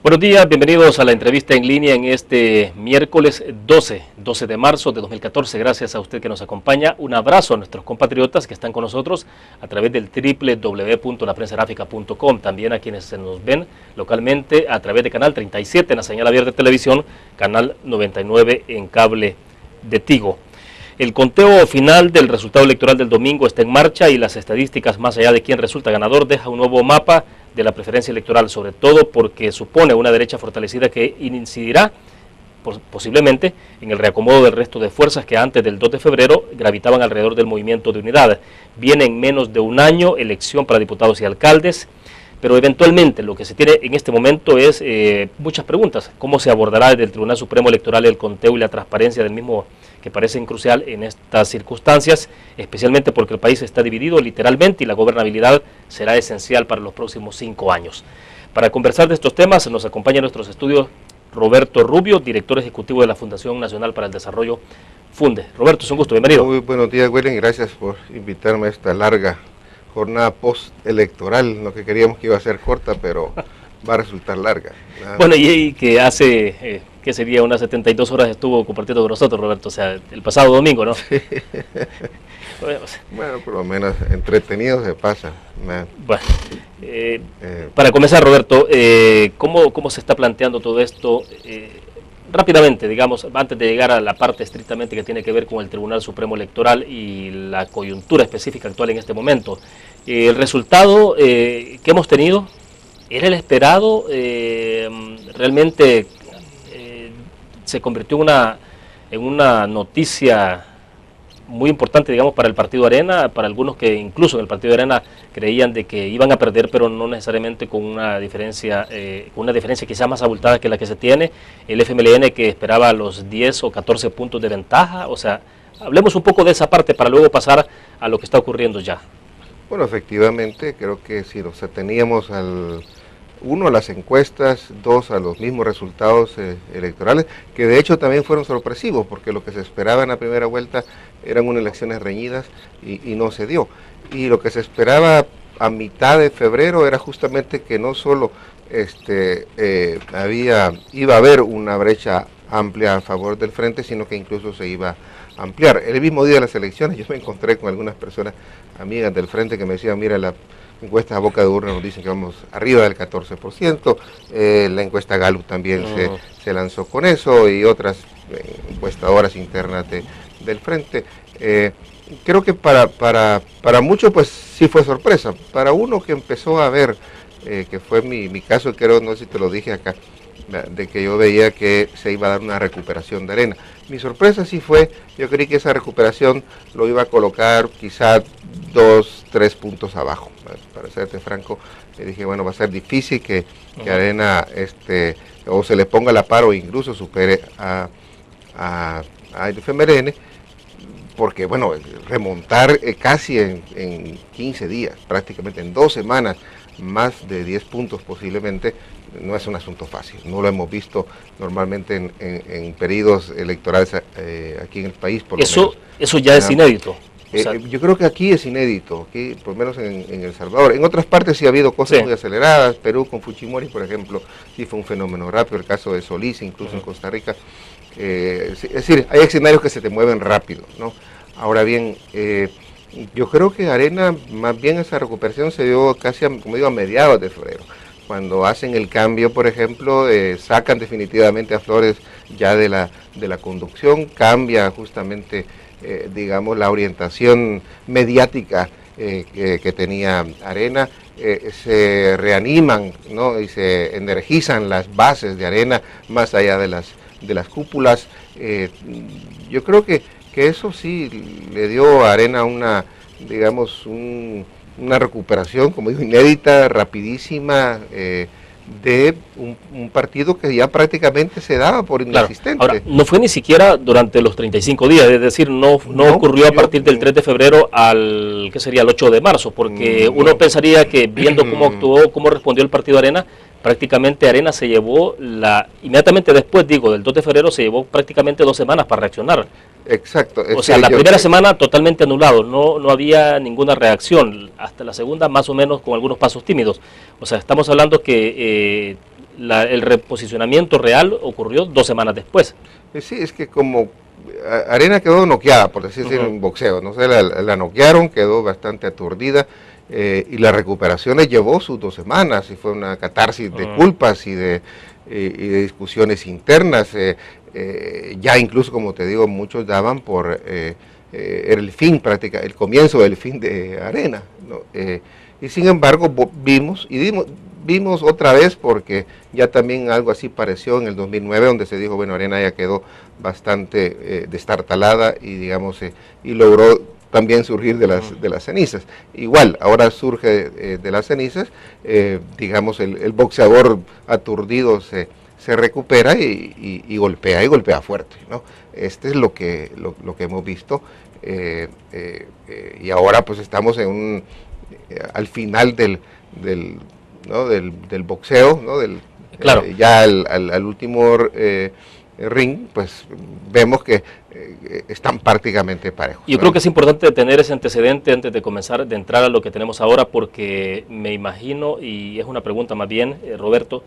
Buenos días, bienvenidos a la entrevista en línea en este miércoles 12 de marzo de 2014. Gracias a usted que nos acompaña. Un abrazo a nuestros compatriotas que están con nosotros a través del www.laprensagráfica.com. También a quienes se nos ven localmente a través de Canal 37 en la señal abierta de televisión, Canal 99 en cable de Tigo. El conteo final del resultado electoral del domingo está en marcha y las estadísticas, más allá de quién resulta ganador, deja un nuevo mapa de la preferencia electoral, sobre todo porque supone una derecha fortalecida que incidirá posiblemente en el reacomodo del resto de fuerzas que antes del 2 de febrero gravitaban alrededor del movimiento de unidad. Viene en menos de un año elección para diputados y alcaldes, pero eventualmente lo que se tiene en este momento es muchas preguntas. ¿Cómo se abordará desde el Tribunal Supremo Electoral el conteo y la transparencia del mismo, que parecen crucial en estas circunstancias, especialmente porque el país está dividido literalmente y la gobernabilidad será esencial para los próximos 5 años? Para conversar de estos temas nos acompaña en nuestros estudios Roberto Rubio, director ejecutivo de la Fundación Nacional para el Desarrollo, FUNDE. Roberto, es un gusto, bienvenido. Muy buenos días, William, gracias por invitarme a esta larga jornada post-electoral. Lo que queríamos que iba a ser corta, pero va a resultar larga. Bueno, y que hace... que sería unas 72 horas estuvo compartiendo con nosotros, Roberto, o sea, el pasado domingo, ¿no? Sí. Bueno, por lo menos entretenido se pasa. Bueno, para comenzar, Roberto, ¿cómo se está planteando todo esto? Rápidamente, digamos, antes de llegar a la parte estrictamente que tiene que ver con el Tribunal Supremo Electoral y la coyuntura específica actual en este momento. El resultado que hemos tenido, ¿era el esperado? ¿Realmente se convirtió en una noticia muy importante, digamos, para el Partido Arena, para algunos que incluso en el Partido Arena creían de que iban a perder, pero no necesariamente con una diferencia quizá más abultada que la que se tiene, el FMLN que esperaba los 10 o 14 puntos de ventaja? O sea, hablemos un poco de esa parte para luego pasar a lo que está ocurriendo ya. Bueno, efectivamente, creo que si nos ateníamos a las encuestas, 2, a los mismos resultados electorales, que de hecho también fueron sorpresivos, porque lo que se esperaba en la primera vuelta eran unas elecciones reñidas y no se dio. Y lo que se esperaba a mitad de febrero era justamente que no solo iba a haber una brecha amplia a favor del frente, sino que incluso se iba a ampliar. El mismo día de las elecciones yo me encontré con algunas personas amigas del frente que me decían, mira, la encuestas a boca de urna nos dicen que vamos arriba del 14%, la encuesta Gallup también se lanzó con eso y otras encuestadoras internas del frente. Creo que para muchos pues sí fue sorpresa, para uno que empezó a ver, que fue mi caso, creo, no sé si te lo dije acá, de que yo veía que se iba a dar una recuperación de Arena. Mi sorpresa sí fue, yo creí que esa recuperación lo iba a colocar quizá 2, 3 puntos abajo, para serte franco. Dije, bueno, va a ser difícil que Arena o se le ponga la par o incluso supere a FMLN, porque bueno, remontar casi en 15 días, prácticamente en 2 semanas, más de 10 puntos posiblemente, no es un asunto fácil. No lo hemos visto normalmente en periodos electorales aquí en el país. Eso ya es inédito. Yo creo que aquí es inédito, aquí, por lo menos en El Salvador. En otras partes sí ha habido cosas muy aceleradas. Perú con Fujimori, por ejemplo, sí fue un fenómeno rápido. El caso de Solís, incluso en Costa Rica. Es decir, hay escenarios que se te mueven rápido, ¿no? Ahora bien, yo creo que Arena, más bien esa recuperación se dio casi, como digo, a mediados de febrero. Cuando hacen el cambio, por ejemplo, sacan definitivamente a Flores ya de la conducción, cambia justamente, digamos, la orientación mediática que tenía Arena, se reaniman, ¿no? Y se energizan las bases de Arena más allá de las cúpulas. Yo creo que eso sí le dio a Arena una recuperación, como digo, inédita, rapidísima, de un partido que ya prácticamente se daba por inexistente. Ahora, no fue ni siquiera durante los 35 días, es decir, no ocurrió a partir del 3 de febrero al, ¿qué sería?, el 8 de marzo, porque uno pensaría que viendo cómo actuó, cómo respondió el partido Arena, prácticamente Arena se llevó inmediatamente después, del 2 de febrero, se llevó prácticamente 2 semanas para reaccionar. Exacto. O sea, la primera semana totalmente anulado, no había ninguna reacción, hasta la segunda más o menos con algunos pasos tímidos. O sea, estamos hablando que el reposicionamiento real ocurrió 2 semanas después. Sí, es que como Arena quedó noqueada, por decirlo así, en boxeo, no sé, la noquearon, quedó bastante aturdida, y las recuperaciones llevó sus 2 semanas, y fue una catarsis de culpas y de discusiones internas, ya incluso, como te digo, muchos daban por era el fin prácticamente, el comienzo del fin de Arena, ¿no? Y sin embargo vimos otra vez, porque ya también algo así pareció en el 2009, donde se dijo, bueno, Arena ya quedó bastante destartalada y digamos y logró también surgir de las cenizas. Igual, ahora surge de las cenizas, digamos, el boxeador aturdido se recupera y golpea fuerte, ¿no? Este es lo que hemos visto, y ahora pues estamos en al final del boxeo, ¿no? Claro. Ya al último ring, pues vemos que están prácticamente parejos. Yo creo que es importante tener ese antecedente antes de entrar a lo que tenemos ahora, porque me imagino, y es una pregunta más bien, Roberto,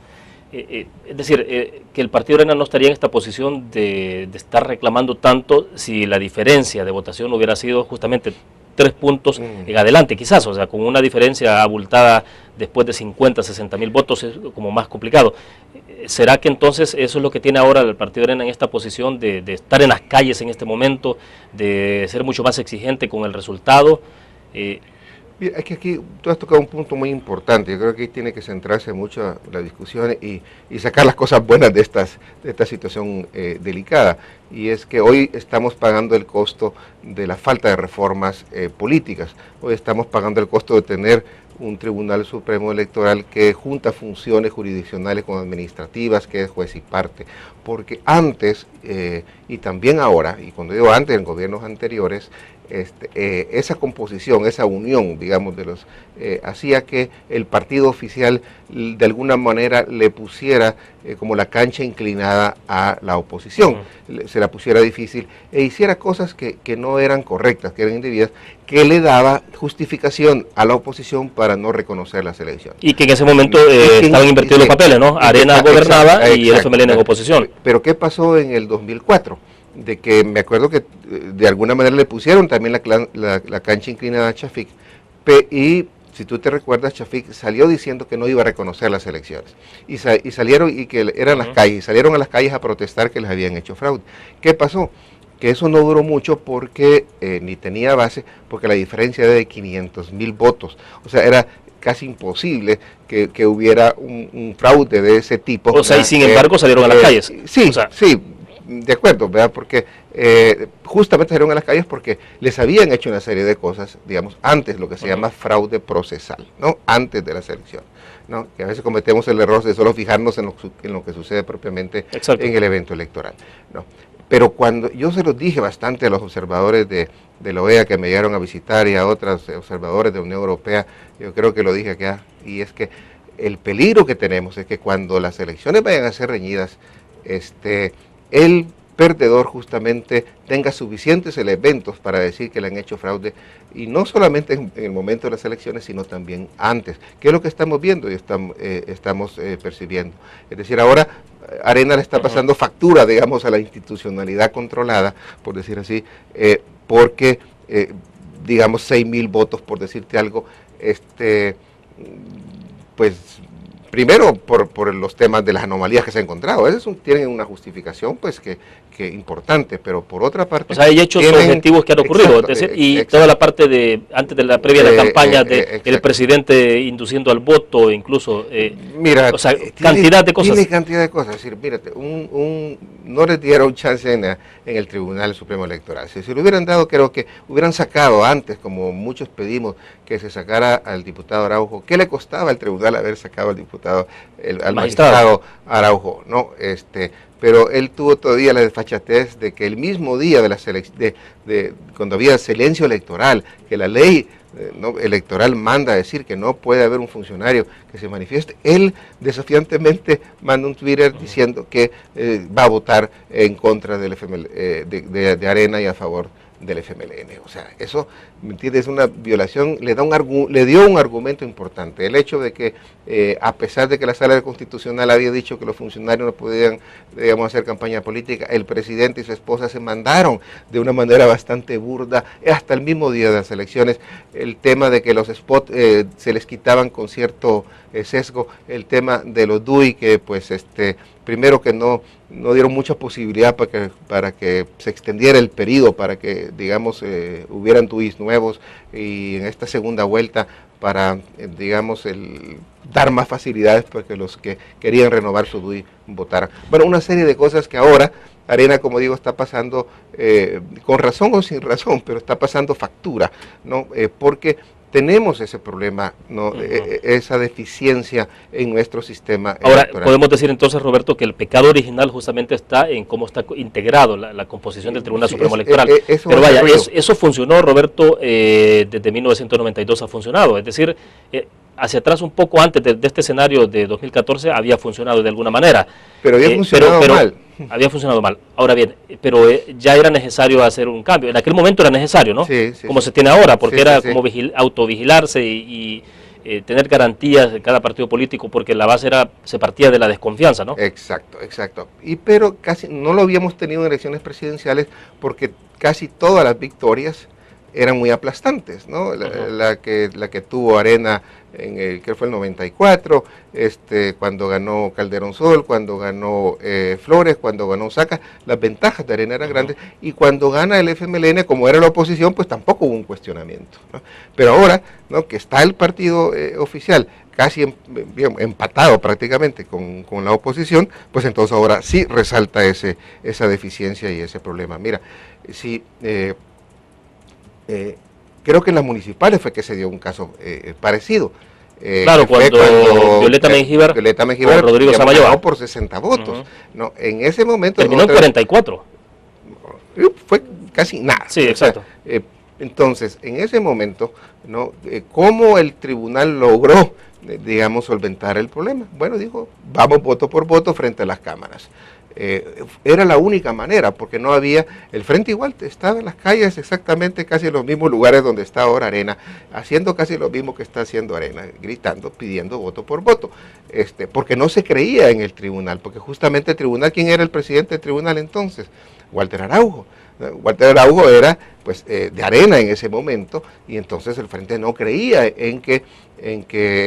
es decir, que el Partido Arena no estaría en esta posición de estar reclamando tanto si la diferencia de votación hubiera sido justamente 3 puntos en adelante, quizás, o sea, con una diferencia abultada después de 50, 60 mil votos es como más complicado. ¿Será que entonces eso es lo que tiene ahora el Partido Arena en esta posición de estar en las calles en este momento, de ser mucho más exigente con el resultado? Mira, es que aquí tú has tocado un punto muy importante. Yo creo que ahí tiene que centrarse mucho la discusión y sacar las cosas buenas de esta situación delicada. Y es que hoy estamos pagando el costo de la falta de reformas políticas. Hoy estamos pagando el costo de tener un Tribunal Supremo Electoral que junta funciones jurisdiccionales con administrativas, que es juez y parte. Porque antes, y también ahora, y cuando digo antes, en gobiernos anteriores, esa composición, esa unión, digamos, hacía que el partido oficial de alguna manera le pusiera como la cancha inclinada a la oposición, se la pusiera difícil e hiciera cosas que no eran correctas, que eran indebidas, que le daba justificación a la oposición para no reconocer las elecciones. Y que en ese momento estaban invertidos los papeles, ¿no? Arena gobernaba y el FMLN en oposición. Pero ¿qué pasó en el 2004? De que me acuerdo que de alguna manera le pusieron también la cancha inclinada a Chafik, y si tú te recuerdas, Chafik salió diciendo que no iba a reconocer las elecciones, y salieron, y que eran las calles, salieron a las calles a protestar que les habían hecho fraude. ¿Qué pasó? Que eso no duró mucho porque ni tenía base, porque la diferencia era de 500,000 votos, o sea, era casi imposible que hubiera un fraude de ese tipo. O sea, y sin embargo salieron a las calles. Sí, o sea, sí. De acuerdo, ¿verdad? Porque justamente salieron a las calles porque les habían hecho una serie de cosas, digamos, antes, lo que se llama fraude procesal, ¿no? Antes de las elecciones, ¿no? Que a veces cometemos el error de solo fijarnos en lo que sucede propiamente en el evento electoral, ¿no? Pero cuando yo se los dije bastante a los observadores de la OEA que me llegaron a visitar y a otros observadores de la Unión Europea, yo creo que lo dije acá, y es que el peligro que tenemos es que cuando las elecciones vayan a ser reñidas, el perdedor justamente tenga suficientes elementos para decir que le han hecho fraude, y no solamente en el momento de las elecciones, sino también antes, que es lo que estamos viendo y estamos percibiendo. Es decir, ahora Arena le está pasando factura, digamos, a la institucionalidad controlada, por decir así, porque, digamos, 6,000 votos, por decirte algo, pues primero por los temas de las anomalías que se han encontrado, esos tienen una justificación pues que importante, pero por otra parte... O sea, hay hechos objetivos que han ocurrido, toda la parte de, antes de la previa de la campaña del presidente induciendo al voto, incluso, mira, o sea, cantidad de cosas. Tiene cantidad de cosas, es decir, mírate, no les dieron chance en el Tribunal Supremo Electoral. Si lo hubieran dado, creo que hubieran sacado antes, como muchos pedimos, que se sacara al diputado Araujo. ¿Qué le costaba al tribunal haber sacado al magistrado Araujo? ¿No? Pero él tuvo todavía la desfachatez de que el mismo día de cuando había silencio electoral, que la ley electoral manda a decir que no puede haber un funcionario que se manifieste, él desafiantemente manda un Twitter diciendo que va a votar en contra del FML, de Arena y a favor del FMLN. O sea, eso, ¿me entiendes? Es una violación, le dio un argumento importante. El hecho de que, a pesar de que la Sala Constitucional había dicho que los funcionarios no podían, digamos, hacer campaña política, el presidente y su esposa se mandaron de una manera bastante burda, hasta el mismo día de las elecciones, el tema de que los spots se les quitaban con cierto sesgo, el tema de los DUI, que pues primero que no dieron mucha posibilidad para que se extendiera el periodo, para que, digamos, hubieran DUIs nuevos, y en esta segunda vuelta para, digamos, dar más facilidades para que los que querían renovar su DUI votaran. Bueno, una serie de cosas que ahora Arena, como digo, está pasando, con razón o sin razón, pero está pasando factura, ¿no? Porque tenemos ese problema, ¿no? Esa deficiencia en nuestro sistema electoral. Ahora, podemos decir entonces, Roberto, que el pecado original justamente está en cómo está integrado la composición del Tribunal Supremo Electoral. Pero vaya, eso funcionó, Roberto, desde 1992 ha funcionado, es decir, hacia atrás un poco antes de este escenario de 2014 había funcionado de alguna manera. Pero había funcionado mal. Había funcionado mal. Ahora bien, pero ya era necesario hacer un cambio. En aquel momento era necesario, ¿no? Sí, como se tiene ahora, porque era como autovigilarse y tener garantías de cada partido político, porque la base se partía de la desconfianza, ¿no? Exacto. Pero casi no lo habíamos tenido en elecciones presidenciales, porque casi todas las victorias eran muy aplastantes, ¿no? La que tuvo Arena en que fue el 94, cuando ganó Calderón Sol, cuando ganó Flores, cuando ganó Saca, las ventajas de Arena eran grandes, y cuando gana el FMLN, como era la oposición, pues tampoco hubo un cuestionamiento, ¿no? Pero ahora, ¿no?, que está el partido oficial casi empatado prácticamente con la oposición, pues entonces ahora sí resalta esa deficiencia y ese problema. Mira, si creo que en las municipales fue que se dio un caso parecido. Claro, cuando Violeta Mengíbar con Rodrigo Samayoa ganó por 60 votos. ¿No? En ese momento terminó en 44. Fue casi nada. Sí, exacto. Entonces, en ese momento, ¿no?, ¿cómo el tribunal logró, digamos, solventar el problema? Bueno, dijo, vamos voto por voto frente a las cámaras. Era la única manera, porque no había, el Frente igual estaba en las calles exactamente casi en los mismos lugares donde está ahora Arena, haciendo casi lo mismo que está haciendo Arena, gritando, pidiendo voto por voto, porque no se creía en el tribunal, porque justamente el tribunal, ¿quién era el presidente del tribunal entonces? Walter Araujo. Walter Araujo era pues de Arena en ese momento, y entonces el Frente no creía en que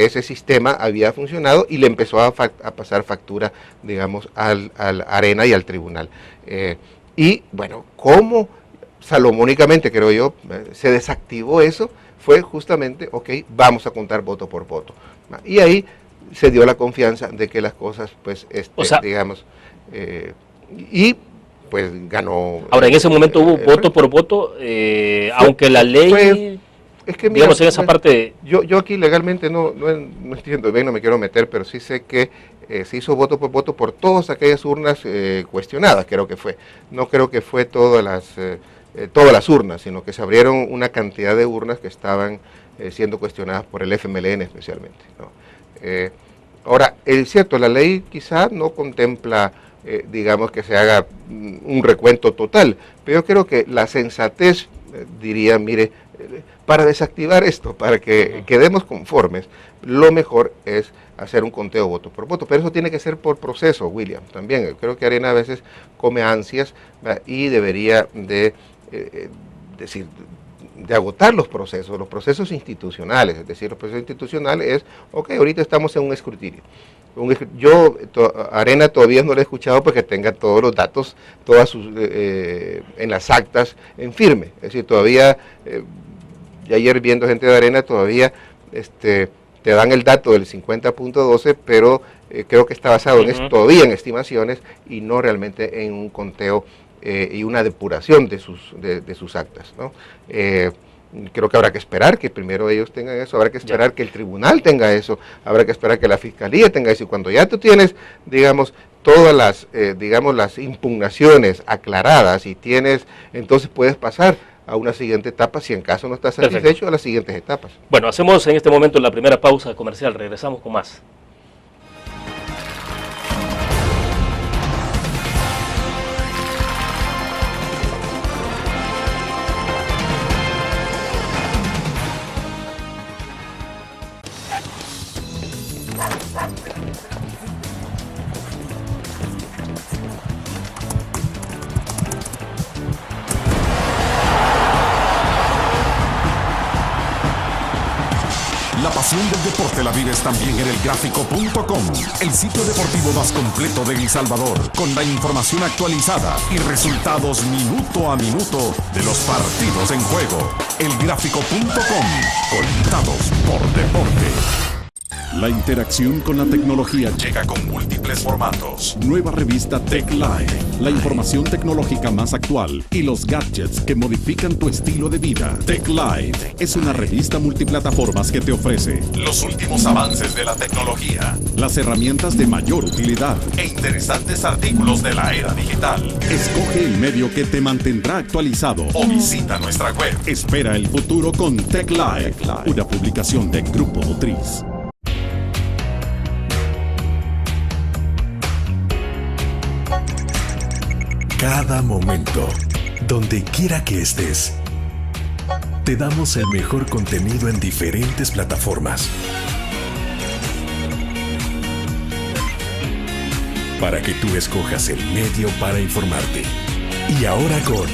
ese sistema había funcionado, y le empezó a pasar factura, digamos, al Arena y al tribunal. Y bueno, cómo salomónicamente, creo yo, se desactivó eso, fue justamente, ok, vamos a contar voto por voto. Y ahí se dio la confianza de que las cosas, pues, digamos, y pues ganó. Ahora, en ese momento hubo voto por voto, aunque la ley, es que, mira, digamos, en esa parte. Yo aquí legalmente no entiendo bien, no me quiero meter, pero sí sé que se hizo voto por todas aquellas urnas cuestionadas, creo que fue. No creo que fue todas las urnas, sino que se abrieron una cantidad de urnas que estaban siendo cuestionadas por el FMLN especialmente, ¿no? Ahora, es cierto, la ley quizá no contempla, digamos, que se haga un recuento total, pero yo creo que la sensatez diría, mire, para desactivar esto, para que quedemos conformes, lo mejor es hacer un conteo voto por voto, pero eso tiene que ser por proceso, William, también. Creo que Arena a veces come ansias, ¿verdad?, y debería de agotar los procesos institucionales. Es decir, los procesos institucionales es, ok, ahorita estamos en un escrutinio. Yo, Arena todavía no lo he escuchado porque tenga todos los datos, todas sus, en las actas, en firme. Es decir, todavía, ayer viendo gente de Arena, todavía te dan el dato del 50.12, pero creo que está basado todavía en estimaciones y no realmente en un conteo y una depuración de sus actas, ¿no? Creo que habrá que esperar que primero ellos tengan eso, habrá que esperar que el tribunal tenga eso, habrá que esperar que la fiscalía tenga eso, y cuando ya tú tienes, digamos, todas las, digamos, las impugnaciones aclaradas y tienes, entonces puedes pasar a una siguiente etapa, si en caso no estás satisfecho, a las siguientes etapas. Bueno, hacemos en este momento la primera pausa comercial, regresamos con más. pasión del deporte la vives también en elgráfico.com, el sitio deportivo más completo de El Salvador, con la información actualizada y resultados minuto a minuto de los partidos en juego. Elgráfico.com, conectados por deporte. La interacción con la tecnología llega con múltiples formatos. Nueva revista Tech Live, la información tecnológica más actual y los gadgets que modifican tu estilo de vida. Tech Live es una revista multiplataformas que te ofrece los últimos avances de la tecnología, las herramientas de mayor utilidad e interesantes artículos de la era digital. Escoge el medio que te mantendrá actualizado o visita nuestra web. Espera el futuro con Tech Live, una publicación de Grupo Nutriz. Cada momento, donde quiera que estés, te damos el mejor contenido en diferentes plataformas. Para que tú escojas el medio para informarte. Y ahora con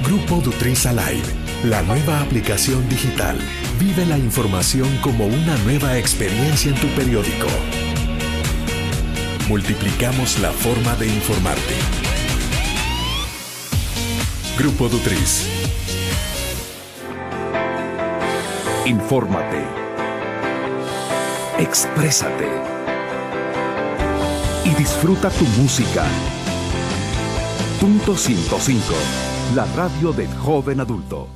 Grupo Nutriz Alive, la nueva aplicación digital. Vive la información como una nueva experiencia en tu periódico. Multiplicamos la forma de informarte. Grupo Nutriz. Infórmate. Exprésate. Y disfruta tu música. Punto 105. La radio del joven adulto.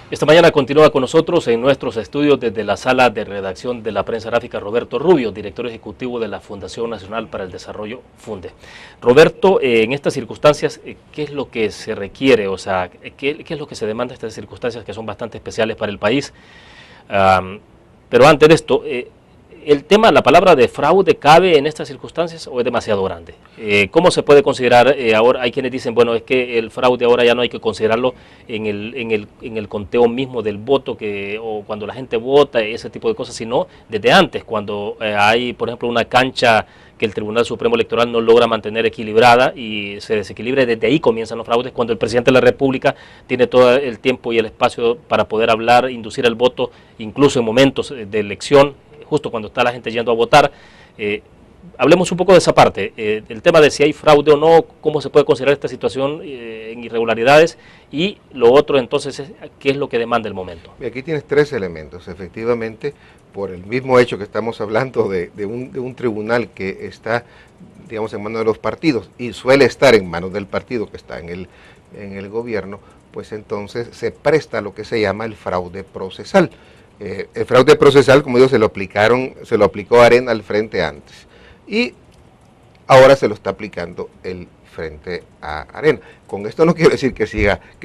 Esta mañana continúa con nosotros en nuestros estudios desde la sala de redacción de la prensa gráfica Roberto Rubio, director ejecutivo de la Fundación Nacional para el Desarrollo, FUNDE. Roberto, en estas circunstancias, ¿qué es lo que se requiere? O sea, ¿qué es lo que se demanda en estas circunstancias que son bastante especiales para el país? Pero antes de esto, ¿el tema, la palabra de fraude cabe en estas circunstancias o es demasiado grande? ¿Cómo se puede considerar ahora? Hay quienes dicen, bueno, es que el fraude ahora ya no hay que considerarlo en el conteo mismo del voto, o cuando la gente vota, ese tipo de cosas, sino desde antes, cuando hay, por ejemplo, una cancha que el Tribunal Supremo Electoral no logra mantener equilibrada y se desequilibra, desde ahí comienzan los fraudes, cuando el presidente de la República tiene todo el tiempo y el espacio para poder hablar, inducir el voto, incluso en momentos de elección, justo cuando está la gente yendo a votar. Hablemos un poco de esa parte, el tema de si hay fraude o no, cómo se puede considerar esta situación en irregularidades, y lo otro entonces es qué es lo que demanda el momento. Y aquí tienes tres elementos, efectivamente, por el mismo hecho que estamos hablando de un tribunal que está, digamos, en manos de los partidos y suele estar en manos del partido que está en el gobierno, pues entonces se presta lo que se llama el fraude procesal. El fraude procesal, como digo, se lo aplicó Arena al Frente antes y ahora se lo está aplicando el Frente a Arena. Con esto no quiero decir que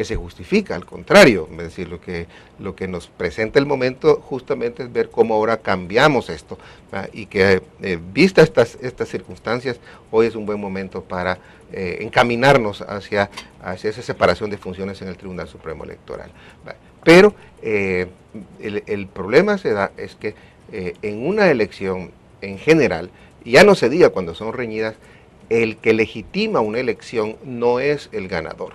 se justifica, al contrario, es decir, lo que nos presenta el momento justamente es ver cómo ahora cambiamos esto, y que vista estas circunstancias, hoy es un buen momento para encaminarnos hacia esa separación de funciones en el Tribunal Supremo Electoral. Pero el problema es que en una elección en general, ya no se diga cuando son reñidas, el que legitima una elección no es el ganador,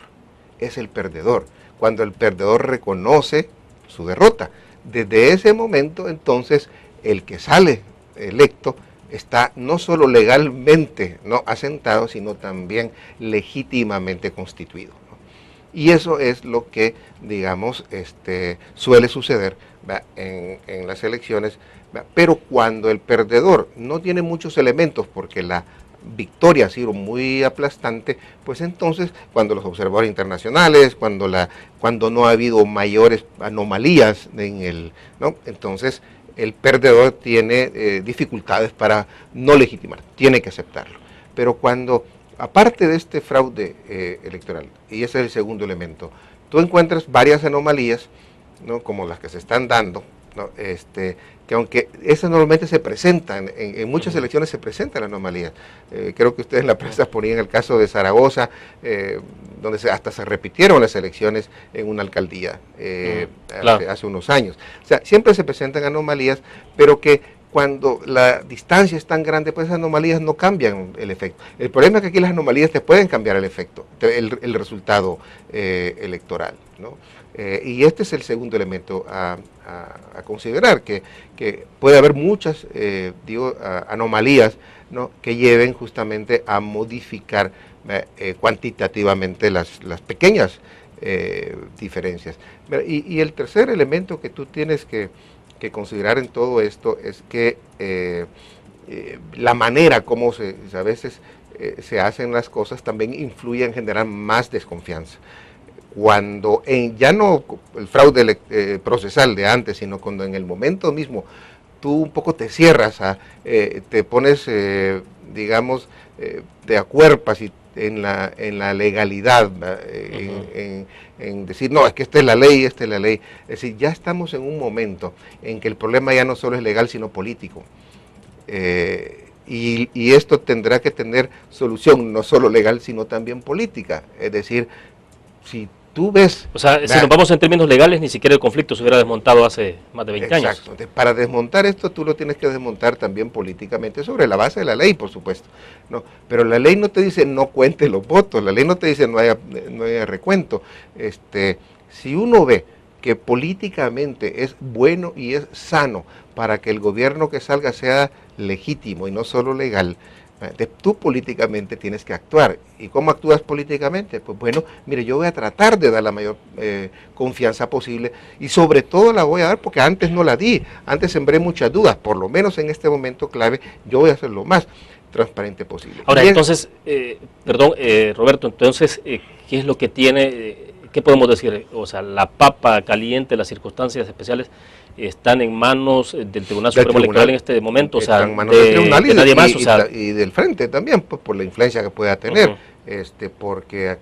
es el perdedor. Cuando el perdedor reconoce su derrota, desde ese momento entonces el que sale electo está no solo legalmente no asentado, sino también legítimamente constituido. Y eso es lo que, digamos, suele suceder en las elecciones, pero cuando el perdedor no tiene muchos elementos porque la victoria ha sido muy aplastante, pues entonces cuando los observadores internacionales, cuando no ha habido mayores anomalías entonces el perdedor tiene dificultades para no legitimar, tiene que aceptarlo. Pero cuando, aparte de este fraude electoral, y ese es el segundo elemento, tú encuentras varias anomalías, ¿no?, como las que se están dando, ¿no?, que aunque esas normalmente se presentan, en muchas elecciones se presentan anomalías. Creo que ustedes en la prensa ponían el caso de Zaragoza, donde hasta se repitieron las elecciones en una alcaldía claro. hace unos años. O sea, siempre se presentan anomalías, pero que cuando la distancia es tan grande, pues esas anomalías no cambian el efecto. El problema es que aquí las anomalías te pueden cambiar el efecto, el resultado electoral, ¿no? Y este es el segundo elemento a considerar, que puede haber muchas anomalías, ¿no?, que lleven justamente a modificar cuantitativamente las pequeñas diferencias. Y el tercer elemento que tú tienes que considerar en todo esto es que la manera como a veces se hacen las cosas también influye en generar más desconfianza. Cuando ya no el fraude procesal de antes, sino cuando en el momento mismo tú un poco te cierras, te pones, digamos, te acuerpas en la legalidad, en decir, no, es que esta es la ley, esta es la ley. Es decir, ya estamos en un momento en que el problema ya no solo es legal, sino político. Y esto tendrá que tener solución, no solo legal, sino también política. Es decir, si tú ves... O sea, si nos vamos en términos legales, ni siquiera el conflicto se hubiera desmontado hace más de 20 años. Exacto. Para desmontar esto, tú lo tienes que desmontar también políticamente, sobre la base de la ley, por supuesto. No, pero la ley no te dice no cuente los votos, la ley no te dice no haya recuento. Si uno ve que políticamente es bueno y es sano para que el gobierno que salga sea legítimo y no solo legal, tú políticamente tienes que actuar. ¿Y cómo actúas políticamente? Pues bueno, mire, yo voy a tratar de dar la mayor confianza posible, y sobre todo la voy a dar porque antes no la di, antes sembré muchas dudas, por lo menos en este momento clave yo voy a hacer lo más transparente posible. Ahora, entonces, Roberto, entonces, ¿qué es lo que tiene, qué podemos decir? O sea, la papa caliente, las circunstancias especiales están en manos del Tribunal Supremo Electoral en este momento, o sea, en manos del tribunal de nadie más, o sea, y del frente también, pues, por la influencia que pueda tener, porque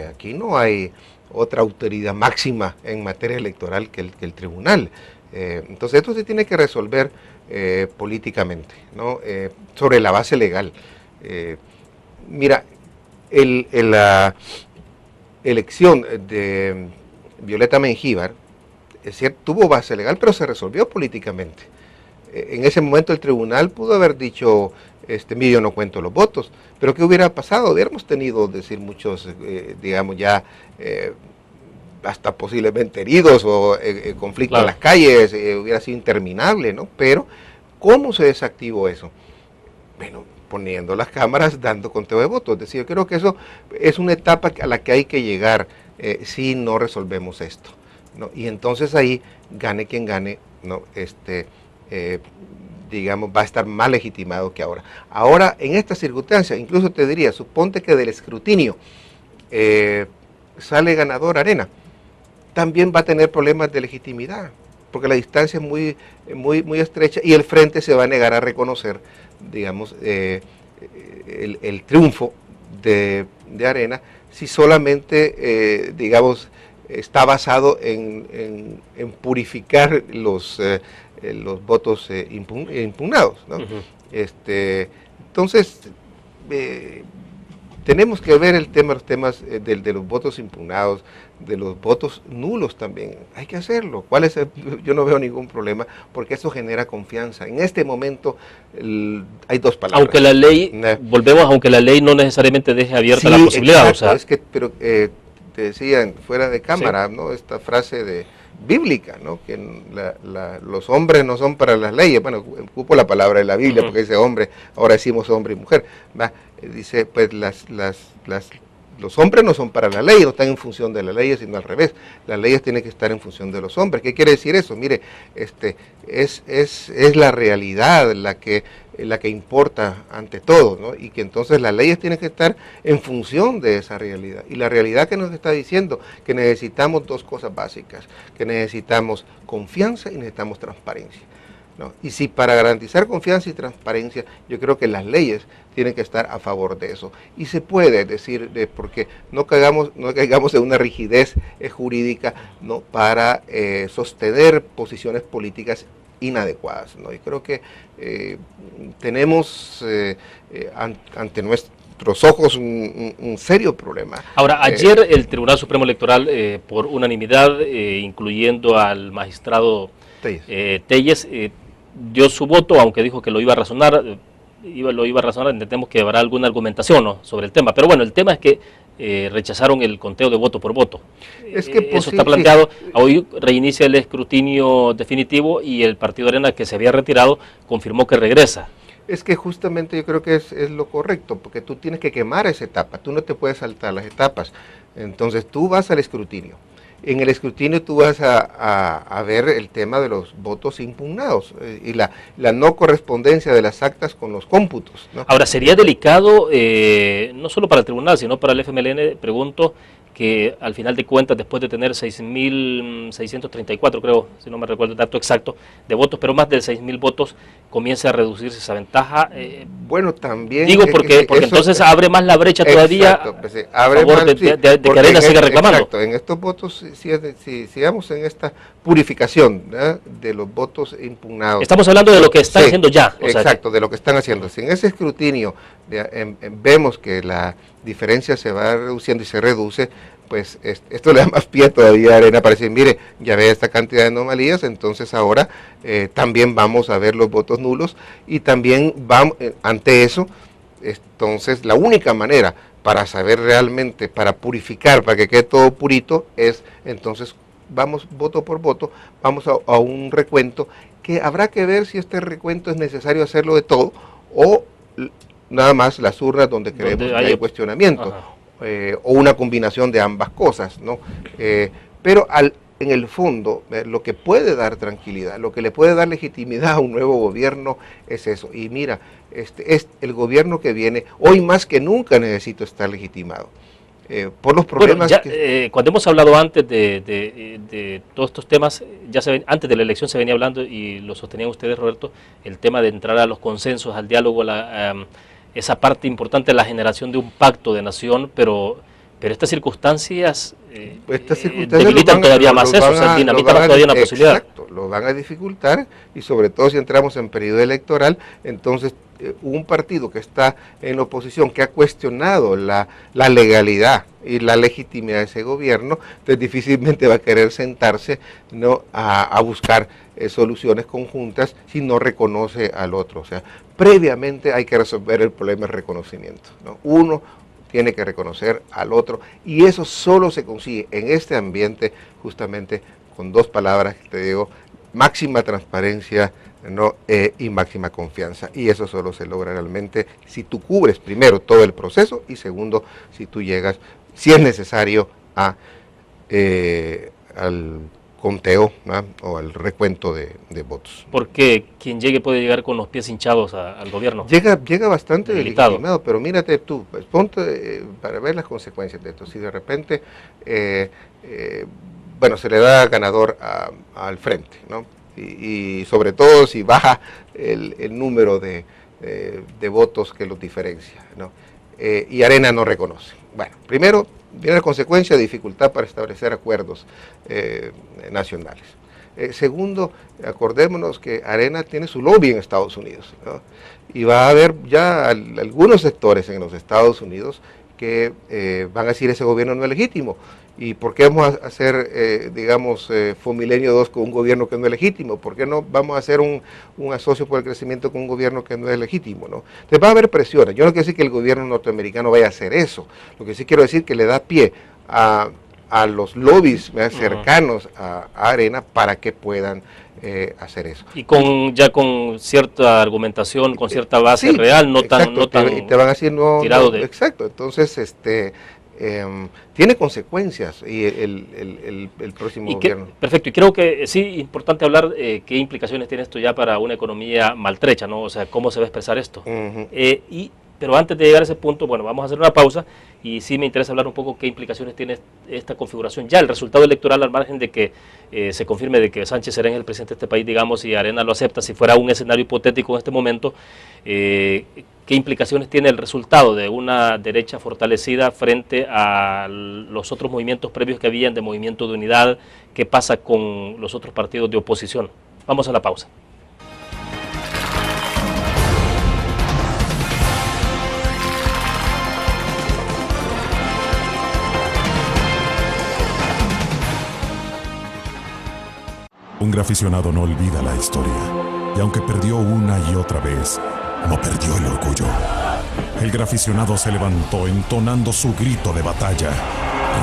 aquí no hay otra autoridad máxima en materia electoral que el tribunal. Entonces esto se tiene que resolver políticamente, ¿no? Sobre la base legal. Mira, la elección de Violeta Mengíbar, es cierto, tuvo base legal, pero se resolvió políticamente. En ese momento el tribunal pudo haber dicho, mire, yo no cuento los votos, pero ¿qué hubiera pasado? Hubiéramos tenido, decir, muchos, digamos, ya hasta posiblemente heridos o conflictos en las calles, hubiera sido interminable, ¿no? Pero, ¿cómo se desactivó eso? Bueno, poniendo las cámaras, dando conteo de votos. Es decir, yo creo que eso es una etapa a la que hay que llegar si no resolvemos esto, ¿no? Y entonces ahí, gane quien gane, ¿no? Digamos, va a estar más legitimado que ahora. Ahora, en estas circunstancias, incluso te diría, suponte que del escrutinio sale ganador Arena, también va a tener problemas de legitimidad, porque la distancia es muy estrecha y el frente se va a negar a reconocer, digamos, el triunfo de Arena si solamente, digamos, está basado en purificar los votos impugnados, ¿no? Entonces, tenemos que ver el tema, los temas de los votos impugnados, de los votos nulos también. Hay que hacerlo. Yo no veo ningún problema, porque eso genera confianza. En este momento hay dos palabras. Aunque la ley, aunque la ley no necesariamente deje abierta la posibilidad. Exacto, o sea, pero te decían fuera de cámara, ¿no? Esta frase bíblica, ¿no? Que los hombres no son para las leyes. Bueno, ocupo la palabra de la Biblia porque dice hombre, ahora decimos hombre y mujer. Dice, pues los hombres no son para la ley, no están en función de las leyes, sino al revés. Las leyes tienen que estar en función de los hombres. ¿Qué quiere decir eso? Mire, es la realidad la que importa ante todo, ¿no? Y que entonces las leyes tienen que estar en función de esa realidad. Y la realidad que nos está diciendo que necesitamos dos cosas básicas, que necesitamos confianza y necesitamos transparencia, ¿no? Y si para garantizar confianza y transparencia, yo creo que las leyes tienen que estar a favor de eso. Y se puede decir, porque no caigamos en una rigidez jurídica, ¿no? Para sostener posiciones políticas inadecuadas, ¿no? Y creo que tenemos ante nuestros ojos un serio problema. Ahora, ayer el Tribunal Supremo Electoral, por unanimidad, incluyendo al magistrado Telles, dio su voto, aunque dijo que lo iba a razonar, entendemos que habrá alguna argumentación, ¿no?, sobre el tema. Pero bueno, el tema es que rechazaron el conteo de voto por voto. Es que eso está planteado. Sí. Hoy reinicia el escrutinio definitivo y el partido Arena, que se había retirado, confirmó que regresa. Es que justamente yo creo que es lo correcto, porque tú tienes que quemar esa etapa, tú no te puedes saltar las etapas. Entonces tú vas al escrutinio. En el escrutinio tú vas a ver el tema de los votos impugnados y la no correspondencia de las actas con los cómputos, ¿no? Ahora, sería delicado, no solo para el tribunal, sino para el FMLN, pregunto, que al final de cuentas, después de tener 6.634, creo, si no me recuerdo el dato exacto, de votos, pero más de 6.000 votos, comience a reducirse esa ventaja. Bueno, también... Digo, porque entonces abre más la brecha todavía, exacto, pues, abre a favor más, de que Arena siga reclamando. Exacto, en estos votos, si sigamos en esta purificación, ¿eh?, de los votos impugnados. Estamos hablando de lo que están haciendo ya. Exacto, de lo que están haciendo. Si en ese escrutinio vemos que la diferencia se va reduciendo y se reduce, pues esto le da más pie todavía a Arena para decir, mire, ya ve esta cantidad de anomalías, entonces ahora también vamos a ver los votos nulos y también vamos, ante eso, entonces la única manera para saber realmente, para purificar, para que quede todo purito, es entonces vamos voto por voto, vamos a un recuento que habrá que ver si este recuento es necesario hacerlo de todo o nada más las urnas donde creemos que hay cuestionamiento, o una combinación de ambas cosas, ¿no? Pero en el fondo, lo que puede dar tranquilidad, lo que le puede dar legitimidad a un nuevo gobierno es eso. Y mira, es el gobierno que viene, hoy más que nunca necesita estar legitimado. Por los problemas cuando hemos hablado antes de todos estos temas, antes de la elección se venía hablando, y lo sostenían ustedes, Roberto, el tema de entrar a los consensos, al diálogo, esa parte importante de la generación de un pacto de nación, pero estas circunstancias, debilitan todavía más eso, dinamitan todavía una posibilidad. Exacto, lo van a dificultar, y sobre todo si entramos en periodo electoral, entonces un partido que está en oposición, que ha cuestionado la legalidad y la legitimidad de ese gobierno, pues difícilmente va a querer sentarse, ¿no?, a buscar soluciones conjuntas si no reconoce al otro. O sea, previamente hay que resolver el problema del reconocimiento, ¿no? Uno tiene que reconocer al otro, y eso solo se consigue en este ambiente justamente con dos palabras que te digo: máxima transparencia, ¿no?, y máxima confianza. Y eso solo se logra realmente si tú cubres primero todo el proceso, y segundo, si tú llegas, si es necesario, al conteo, ¿no?, o al recuento de votos. Porque quien llegue puede llegar con los pies hinchados al gobierno. Llega bastante legitimado, pero mírate tú, pues, ponte para ver las consecuencias de esto. Si de repente, bueno, se le da ganador al frente, ¿no?, y sobre todo si baja el número de votos que los diferencia, ¿no?, y Arena no reconoce. Bueno, primero viene la consecuencia de dificultad para establecer acuerdos nacionales. Segundo, acordémonos que Arena tiene su lobby en Estados Unidos, ¿no?, y va a haber ya algunos sectores en los Estados Unidos que van a decir ese gobierno no es legítimo. ¿Y por qué vamos a hacer, digamos, Fomilenio 2 con un gobierno que no es legítimo? ¿Por qué no vamos a hacer un asocio por el crecimiento con un gobierno que no es legítimo, ¿no? Entonces va a haber presiones. Yo no quiero decir que el gobierno norteamericano vaya a hacer eso. Lo que sí quiero decir es que le da pie a los lobbies cercanos a Arena para que puedan hacer eso. Y ya con cierta argumentación, con cierta base real, no tan y te van a decir tirado de... Exacto, entonces tiene consecuencias y el próximo gobierno. Perfecto, y creo que sí, importante hablar qué implicaciones tiene esto ya para una economía maltrecha, ¿no? O sea, cómo se va a expresar esto. Pero antes de llegar a ese punto, bueno, vamos a hacer una pausa, y sí me interesa hablar un poco qué implicaciones tiene esta configuración. Ya el resultado electoral, al margen de que se confirme de que Sánchez será el presidente de este país, digamos, y Arena lo acepta, si fuera un escenario hipotético en este momento, ¿qué implicaciones tiene el resultado de una derecha fortalecida frente a los otros movimientos previos que habían de movimiento de unidad? ¿Qué pasa con los otros partidos de oposición? Vamos a la pausa. Un graficionado no olvida la historia, Y aunque perdió una y otra vez, no perdió el orgullo. El graficionado se levantó entonando su grito de batalla,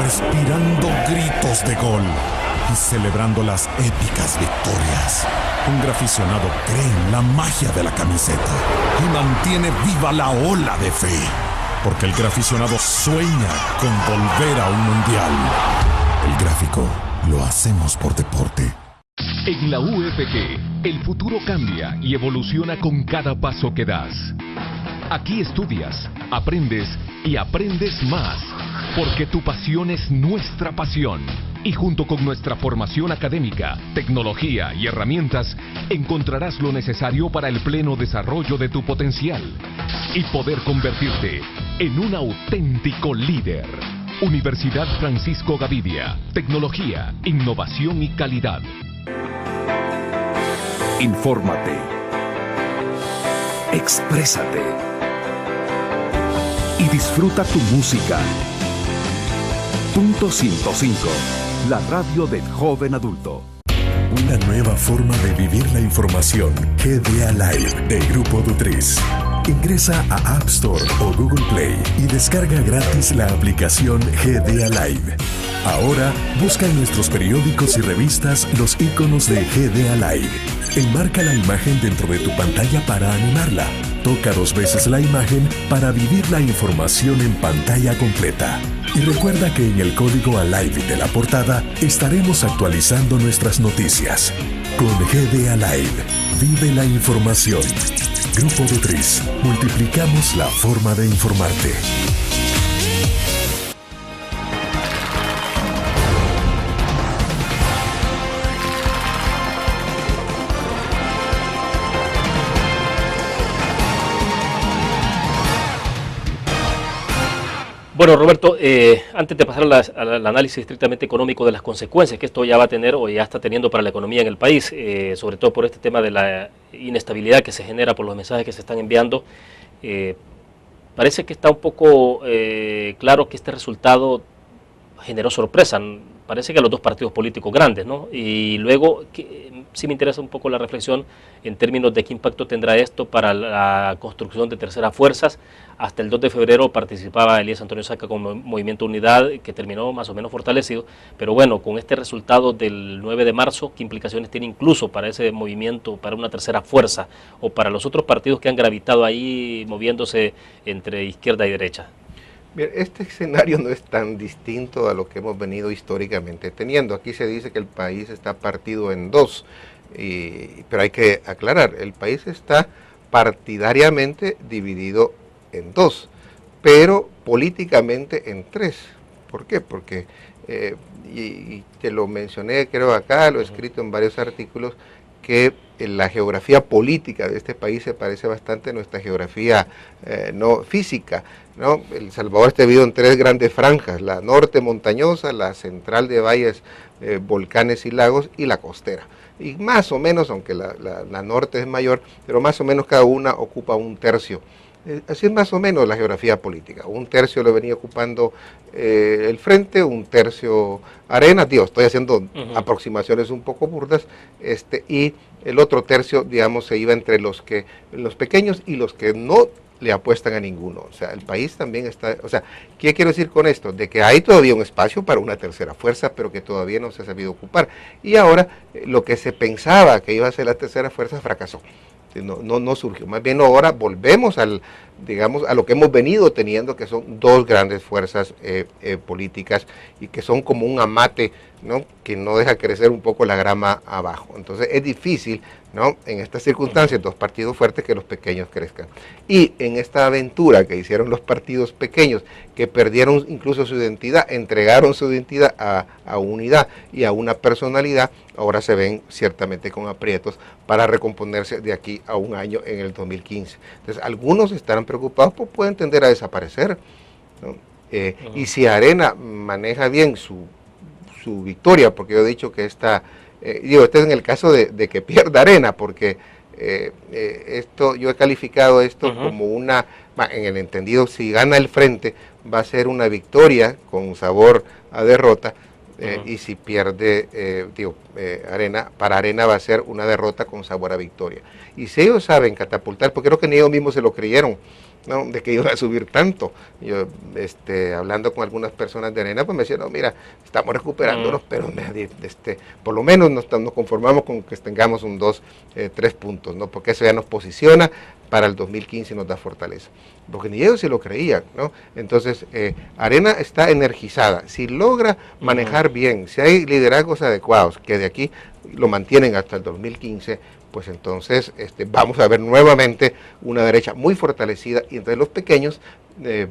respirando gritos de gol y celebrando las épicas victorias. Un graficionado cree en la magia de la camiseta y mantiene viva la ola de fe, porque el graficionado sueña con volver a un mundial. El gráfico lo hacemos por deporte. En la UFG, el futuro cambia y evoluciona con cada paso que das. Aquí estudias, aprendes y aprendes más, porque tu pasión es nuestra pasión. Y junto con nuestra formación académica, tecnología y herramientas, encontrarás lo necesario para el pleno desarrollo de tu potencial y poder convertirte en un auténtico líder. Universidad Francisco Gavidia, tecnología, innovación y calidad. Infórmate. Exprésate. Y disfruta tu música. Punto 105. La radio del joven adulto. Una nueva forma de vivir la información. GDA Live de Grupo Dutriz. Ingresa a App Store o Google Play y descarga gratis la aplicación GDA Live. Ahora busca en nuestros periódicos y revistas los iconos de GDA Live. Enmarca la imagen dentro de tu pantalla para animarla. Toca 2 veces la imagen para vivir la información en pantalla completa. Y recuerda que en el código ALIVE de la portada estaremos actualizando nuestras noticias. Con GDA Live, vive la información. Grupo Dutriz, multiplicamos la forma de informarte. Bueno, Roberto, antes de pasar al análisis estrictamente económico de las consecuencias que esto ya va a tener o ya está teniendo para la economía en el país, sobre todo por este tema de la inestabilidad que se genera por los mensajes que se están enviando, parece que está un poco claro que este resultado generó sorpresa. Parece que a los dos partidos políticos grandes, ¿no? Y luego, sí me interesa un poco la reflexión en términos de qué impacto tendrá esto para la construcción de terceras fuerzas. Hasta el 2 de febrero participaba Elías Antonio Saca con Movimiento Unidad, que terminó más o menos fortalecido, pero bueno, con este resultado del 9 de marzo, ¿qué implicaciones tiene incluso para ese movimiento, para una tercera fuerza, o para los otros partidos que han gravitado ahí, moviéndose entre izquierda y derecha? Bien, este escenario no es tan distinto a lo que hemos venido históricamente teniendo. Aquí se dice que el país está partido en dos, pero hay que aclarar, el país está partidariamente dividido en dos, pero políticamente en tres. ¿Por qué? Porque, y te lo mencioné creo acá, lo he escrito en varios artículos, que la geografía política de este país se parece bastante a nuestra geografía no física, ¿no? El Salvador está dividido en 3 grandes franjas, la norte montañosa, la central de valles, volcanes y lagos, y la costera. Y más o menos, aunque la norte es mayor, pero más o menos cada una ocupa 1/3. Así es más o menos la geografía política. 1/3 lo venía ocupando el frente, 1/3 Arena, estoy haciendo aproximaciones un poco burdas, y el otro tercio, digamos, se iba entre los pequeños y los que no le apuestan a ninguno. O sea, el país también está, o sea, ¿qué quiero decir con esto? De que hay todavía un espacio para una tercera fuerza, pero que todavía no se ha sabido ocupar. Y ahora, lo que se pensaba que iba a ser la tercera fuerza fracasó. No surgió. Más bien ahora volvemos digamos, a lo que hemos venido teniendo, que son 2 grandes fuerzas políticas y que son como un amate, ¿no?, que no deja crecer un poco la grama abajo. Entonces es difícil, ¿no?, en estas circunstancias, 2 partidos fuertes, que los pequeños crezcan. Y en esta aventura que hicieron los partidos pequeños, que perdieron incluso su identidad, entregaron su identidad a unidad y a una personalidad, ahora se ven ciertamente con aprietos para recomponerse de aquí a un año en el 2015. Entonces algunos estarán preocupados, pues pueden tender a desaparecer, ¿no? Y si Arena maneja bien su victoria, porque yo he dicho que este es en el caso de que pierda Arena, porque yo he calificado esto como en el entendido, si gana el frente, va a ser una victoria con sabor a derrota, y si pierde, Arena, para Arena va a ser una derrota con sabor a victoria. Y si ellos saben catapultar, porque creo que ni ellos mismos se lo creyeron, ¿no?, de que iba a subir tanto. Yo, hablando con algunas personas de Arena, pues me decían, no, mira, estamos recuperándonos, pero por lo menos nos conformamos con que tengamos un 2, 3 puntos, ¿no?, porque eso ya nos posiciona para el 2015 y nos da fortaleza. Porque ni ellos se lo creían, ¿no? Entonces, Arena está energizada. Si logra manejar bien, si hay liderazgos adecuados, que de aquí lo mantienen hasta el 2015, pues entonces vamos a ver nuevamente una derecha muy fortalecida, y entonces los pequeños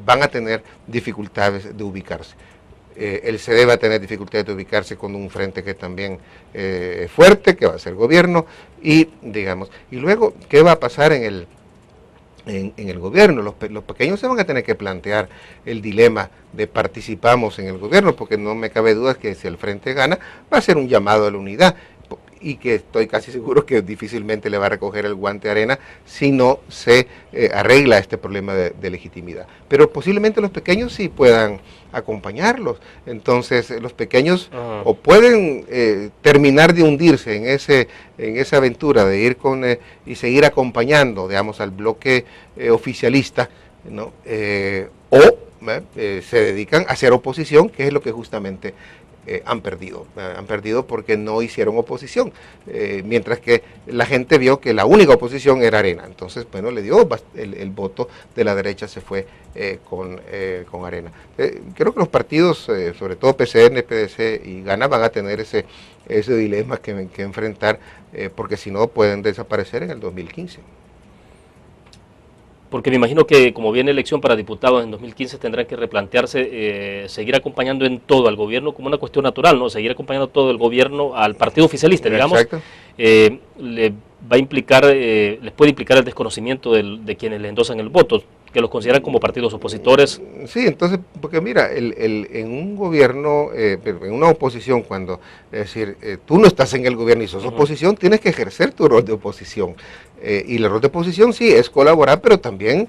van a tener dificultades de ubicarse. El CD va a tener dificultades de ubicarse con un frente que también es fuerte, que va a ser gobierno, y luego, ¿qué va a pasar en el gobierno? Los pequeños se van a tener que plantear el dilema de participamos en el gobierno, porque no me cabe duda que si el frente gana, va a ser un llamado a la unidad, y que estoy casi seguro que difícilmente le va a recoger el guante a Arena si no se arregla este problema de legitimidad. Pero posiblemente los pequeños sí puedan acompañarlos. Entonces los pequeños o pueden terminar de hundirse en esa aventura de ir y seguir acompañando, digamos, al bloque oficialista, ¿no? Se dedican a hacer oposición, que es lo que justamente han perdido porque no hicieron oposición, mientras que la gente vio que la única oposición era Arena. Entonces, bueno, le dio el voto de la derecha, se fue con Arena. Creo que los partidos, sobre todo PCN, PDC y Gana, van a tener ese dilema que enfrentar, porque si no pueden desaparecer en el 2015. Porque me imagino que como viene elección para diputados en 2015 tendrán que replantearse seguir acompañando en todo al gobierno como una cuestión natural, ¿no? Seguir acompañando todo el gobierno al partido oficialista, digamos, les puede implicar el desconocimiento de quienes le endosan el voto, que los consideran como partidos opositores. Sí, entonces, porque mira, en un gobierno, en una oposición, cuando, es decir, tú no estás en el gobierno y sos oposición, tienes que ejercer tu rol de oposición. Y el rol de oposición sí es colaborar, pero también,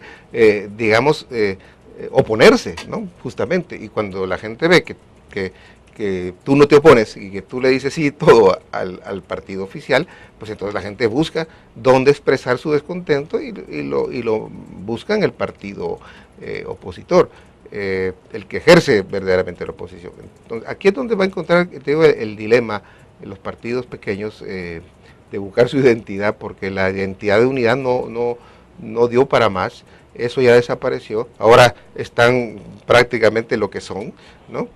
oponerse, ¿no? Justamente. Y cuando la gente ve que tú no te opones y que tú le dices sí todo al partido oficial, pues entonces la gente busca dónde expresar su descontento y lo busca en el partido opositor, el que ejerce verdaderamente la oposición. Entonces, aquí es donde va a encontrar, te digo, el dilema en los partidos pequeños de buscar su identidad, porque la identidad de unidad no dio para más. Eso ya desapareció, ahora están prácticamente lo que son, ¿no?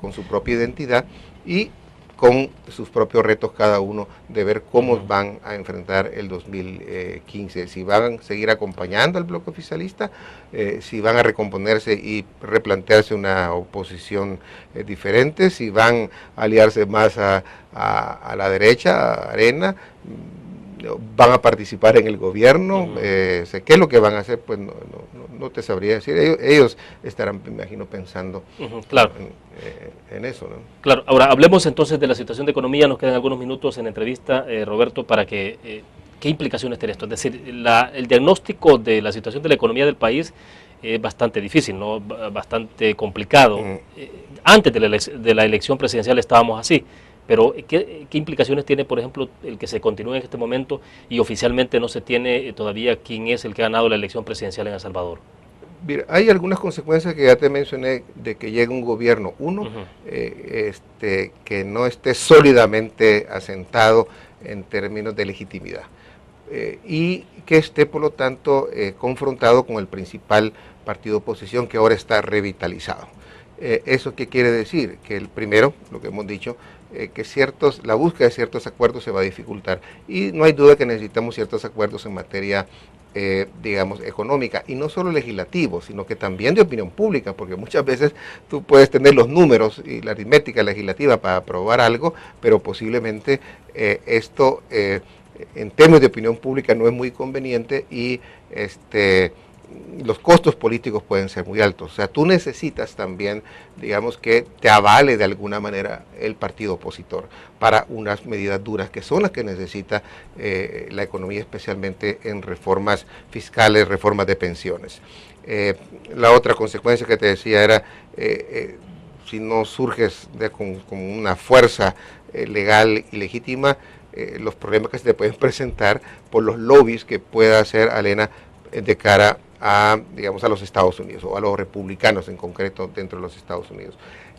Con su propia identidad y con sus propios retos cada uno de ver cómo van a enfrentar el 2015, si van a seguir acompañando al bloque oficialista, si van a recomponerse y replantearse una oposición diferente, si van a aliarse más a la derecha, a Arena, van a participar en el gobierno, ¿qué es lo que van a hacer? Pues no te sabría decir. Ellos estarán, me imagino, pensando claro. en eso, ¿no? Claro. Ahora, hablemos entonces de la situación de economía. Nos quedan algunos minutos en entrevista, Roberto, para que ¿qué implicaciones tiene esto? Es decir, el diagnóstico de la situación de la economía del país es bastante difícil, ¿no? Bastante complicado. Antes de la elección presidencial estábamos así. Pero, ¿qué implicaciones tiene, por ejemplo, el que se continúe en este momento y oficialmente no se tiene todavía quién es el que ha ganado la elección presidencial en El Salvador? Mira, hay algunas consecuencias que ya te mencioné de que llegue un gobierno, que no esté sólidamente asentado en términos de legitimidad y que esté, por lo tanto, confrontado con el principal partido de oposición, que ahora está revitalizado. ¿Eso qué quiere decir? Que el primero, lo que hemos dicho, que la búsqueda de ciertos acuerdos se va a dificultar, y no hay duda que necesitamos ciertos acuerdos en materia, económica, y no solo legislativo, sino que también de opinión pública, porque muchas veces tú puedes tener los números y la aritmética legislativa para aprobar algo, pero posiblemente esto en términos de opinión pública no es muy conveniente y los costos políticos pueden ser muy altos. O sea, tú necesitas también, que te avale de alguna manera el partido opositor para unas medidas duras que son las que necesita la economía, especialmente en reformas fiscales, reformas de pensiones. La otra consecuencia que te decía era, si no surges con una fuerza legal y legítima, los problemas que se te pueden presentar por los lobbies que pueda hacer Alena de cara a, digamos, a los Estados Unidos o a los republicanos en concreto dentro de los Estados Unidos.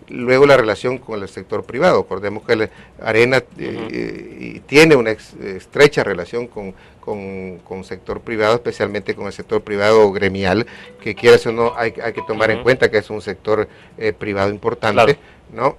Luego la relación con el sector privado. Recordemos que Arena tiene una estrecha relación con sector privado, especialmente con el sector privado gremial, que quieras o no hay que tomar en cuenta que es un sector privado importante. Claro. ¿No?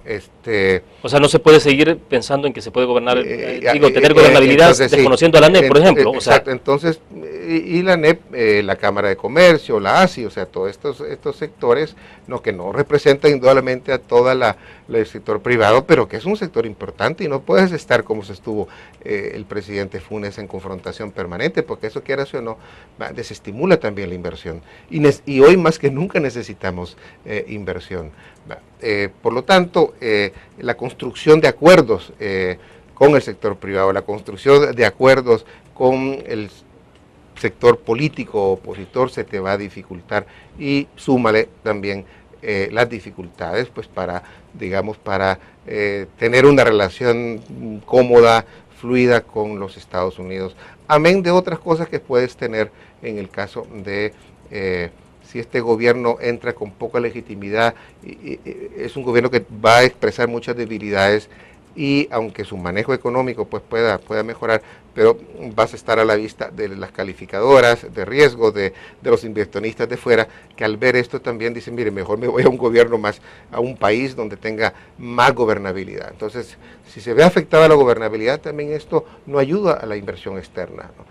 O sea, no se puede seguir pensando en que se puede gobernar, tener gobernabilidad entonces, desconociendo a la NEP, por ejemplo. Exacto, entonces, y la NEP, la Cámara de Comercio, la ASI, o sea, todos estos sectores, no, que no representan indudablemente a toda el sector privado, pero que es un sector importante y no puedes estar como se estuvo el presidente Funes en confrontación permanente, porque eso, quieras o no, desestimula también la inversión. Y hoy más que nunca necesitamos inversión. Por lo tanto, la construcción de acuerdos con el sector privado, la construcción de acuerdos con el sector político opositor se te va a dificultar, y súmale también las dificultades pues para tener una relación cómoda, fluida con los Estados Unidos, amén de otras cosas que puedes tener en el caso de si este gobierno entra con poca legitimidad, es un gobierno que va a expresar muchas debilidades, y aunque su manejo económico pues pueda mejorar, pero vas a estar a la vista de las calificadoras de riesgo, de los inversionistas de fuera, que al ver esto también dicen, mire, mejor me voy a un gobierno más, a un país donde tenga más gobernabilidad. Entonces, si se ve afectada la gobernabilidad, también esto no ayuda a la inversión externa, ¿no?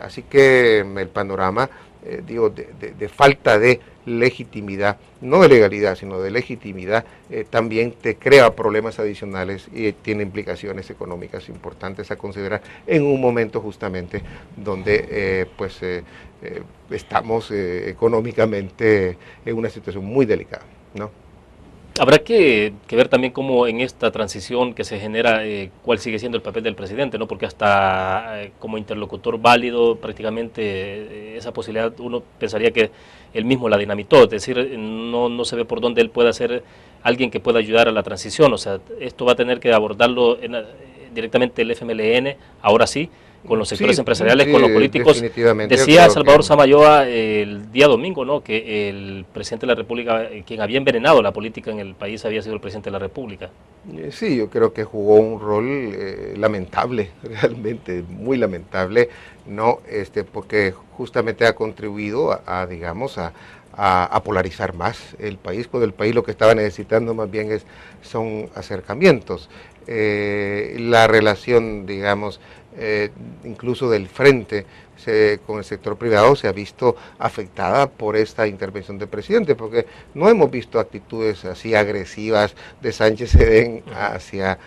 Así que el panorama, de falta de legitimidad, no de legalidad, sino de legitimidad, también te crea problemas adicionales y tiene implicaciones económicas importantes a considerar en un momento justamente donde estamos económicamente en una situación muy delicada, ¿no? Habrá que ver también cómo en esta transición que se genera, cuál sigue siendo el papel del presidente, ¿no? Porque hasta como interlocutor válido, prácticamente esa posibilidad uno pensaría que él mismo la dinamitó, es decir, no se ve por dónde él pueda ser alguien que pueda ayudar a la transición. O sea, esto va a tener que abordarlo directamente el FMLN, ahora sí, con los sectores empresariales, con los políticos. Decía Salvador Samayoa el día domingo, ¿no?, que el presidente de la República, quien había envenenado la política en el país, había sido el presidente de la República. Sí, yo creo que jugó un rol lamentable, realmente muy lamentable, ¿no? Porque justamente ha contribuido a polarizar más el país, cuando el país lo que estaba necesitando más bien son acercamientos. La relación, incluso del frente con el sector privado se ha visto afectada por esta intervención del presidente, porque no hemos visto actitudes así agresivas de Sánchez Sedén hacia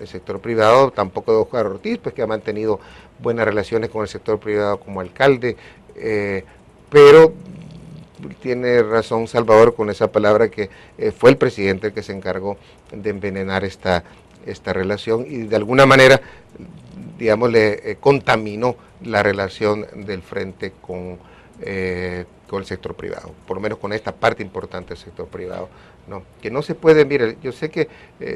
el sector privado, tampoco de Óscar Ortiz, pues que ha mantenido buenas relaciones con el sector privado como alcalde, pero tiene razón Salvador con esa palabra que fue el presidente el que se encargó de envenenar esta relación y de alguna manera, le contaminó la relación del frente con el sector privado, por lo menos con esta parte importante del sector privado, ¿no? Que no se puede, mire, yo sé que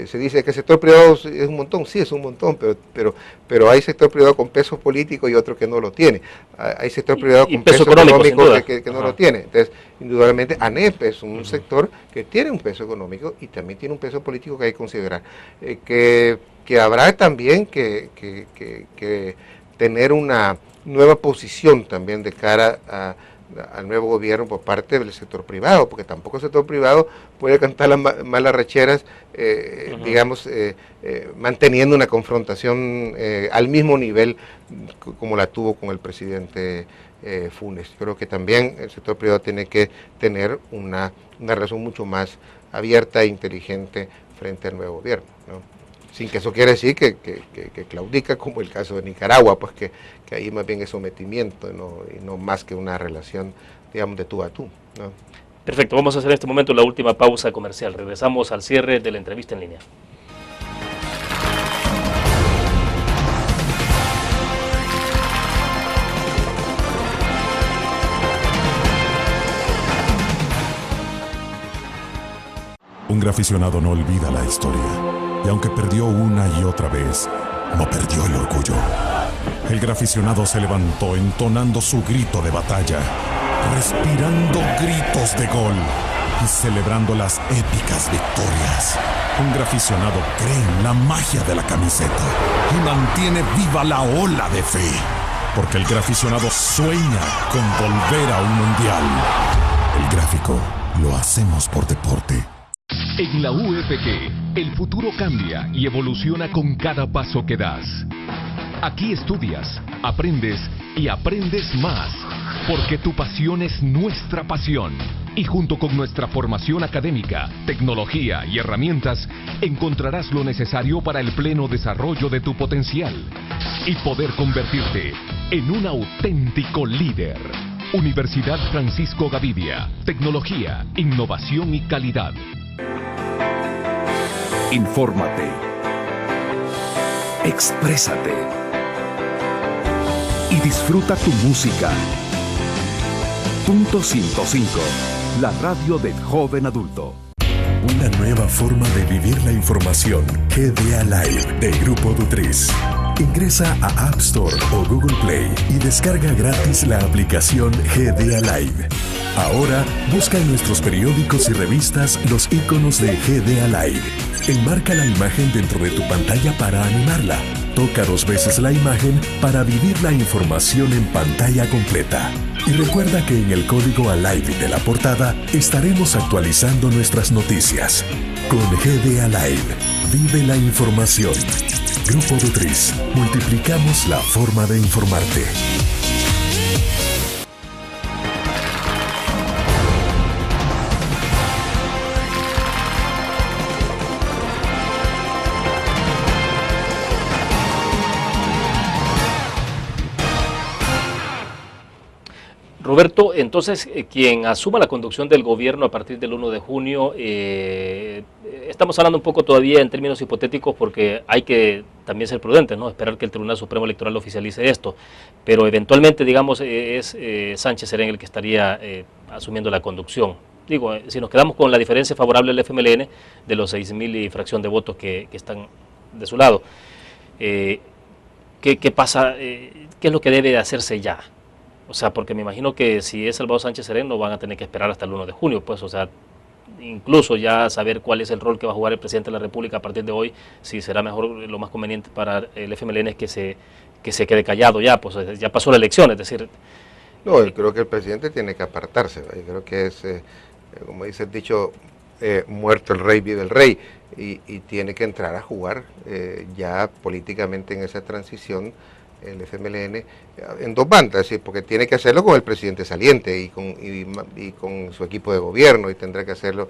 se dice que el sector privado es un montón, sí es un montón, pero hay sector privado con peso político y otro que no lo tiene, hay sector privado con peso económico que no lo tiene. Entonces, indudablemente ANEP es un sector que tiene un peso económico y también tiene un peso político que hay que considerar, que habrá también que tener una nueva posición también de cara al nuevo gobierno por parte del sector privado, porque tampoco el sector privado puede cantar las malas recheras, manteniendo una confrontación al mismo nivel como la tuvo con el presidente Funes. Creo que también el sector privado tiene que tener una relación mucho más abierta e inteligente frente al nuevo gobierno, ¿no? Sin que eso quiera decir que claudica, como el caso de Nicaragua, pues que ahí más bien es sometimiento, ¿no? Y no más que una relación, de tú a tú, ¿no? Perfecto, vamos a hacer en este momento la última pausa comercial. Regresamos al cierre de la entrevista en línea. Un graficionado no olvida la historia, y aunque perdió una y otra vez, no perdió el orgullo. El graficionado se levantó entonando su grito de batalla, respirando gritos de gol y celebrando las épicas victorias. Un graficionado cree en la magia de la camiseta y mantiene viva la ola de fe, porque el graficionado sueña con volver a un mundial. El gráfico lo hacemos por deporte. En la UFG, el futuro cambia y evoluciona con cada paso que das. Aquí estudias, aprendes y aprendes más, porque tu pasión es nuestra pasión. Y junto con nuestra formación académica, tecnología y herramientas, encontrarás lo necesario para el pleno desarrollo de tu potencial y poder convertirte en un auténtico líder. Universidad Francisco Gavidia, tecnología, innovación y calidad. Infórmate. Exprésate. Y disfruta tu música. Punto 105. La radio del joven adulto. Una nueva forma de vivir la información. GDA Live de Grupo Dutriz. Ingresa a App Store o Google Play y descarga gratis la aplicación GDA Live. Ahora busca en nuestros periódicos y revistas los iconos de GDA Live. Enmarca la imagen dentro de tu pantalla para animarla. Toca 2 veces la imagen para vivir la información en pantalla completa. Y recuerda que en el código ALIVE de la portada estaremos actualizando nuestras noticias. Con GDA Live, vive la información. Grupo Dutriz, multiplicamos la forma de informarte. Roberto, entonces, quien asuma la conducción del gobierno a partir del 1 de junio, estamos hablando un poco todavía en términos hipotéticos porque hay que también ser prudentes, ¿no? Esperar que el Tribunal Supremo Electoral oficialice esto, pero eventualmente, digamos, es Sánchez Serén el que estaría asumiendo la conducción. Digo, si nos quedamos con la diferencia favorable al FMLN de los 6.000 y fracción de votos que están de su lado, ¿qué pasa? ¿Qué es lo que debe de hacerse ya? O sea, porque me imagino que si es Salvador Sánchez Serén no van a tener que esperar hasta el 1 de junio, pues, o sea, incluso ya saber cuál es el rol que va a jugar el presidente de la República a partir de hoy, si será mejor, lo más conveniente para el FMLN es que se quede callado ya, pues ya pasó la elección, es decir... No, yo creo que el presidente tiene que apartarse, ¿verdad? Yo creo que es, como dice el dicho, muerto el rey, vive el rey, y tiene que entrar a jugar ya políticamente en esa transición, el FMLN, en 2 bandas, ¿sí? Porque tiene que hacerlo con el presidente saliente y con su equipo de gobierno, y tendrá que hacerlo,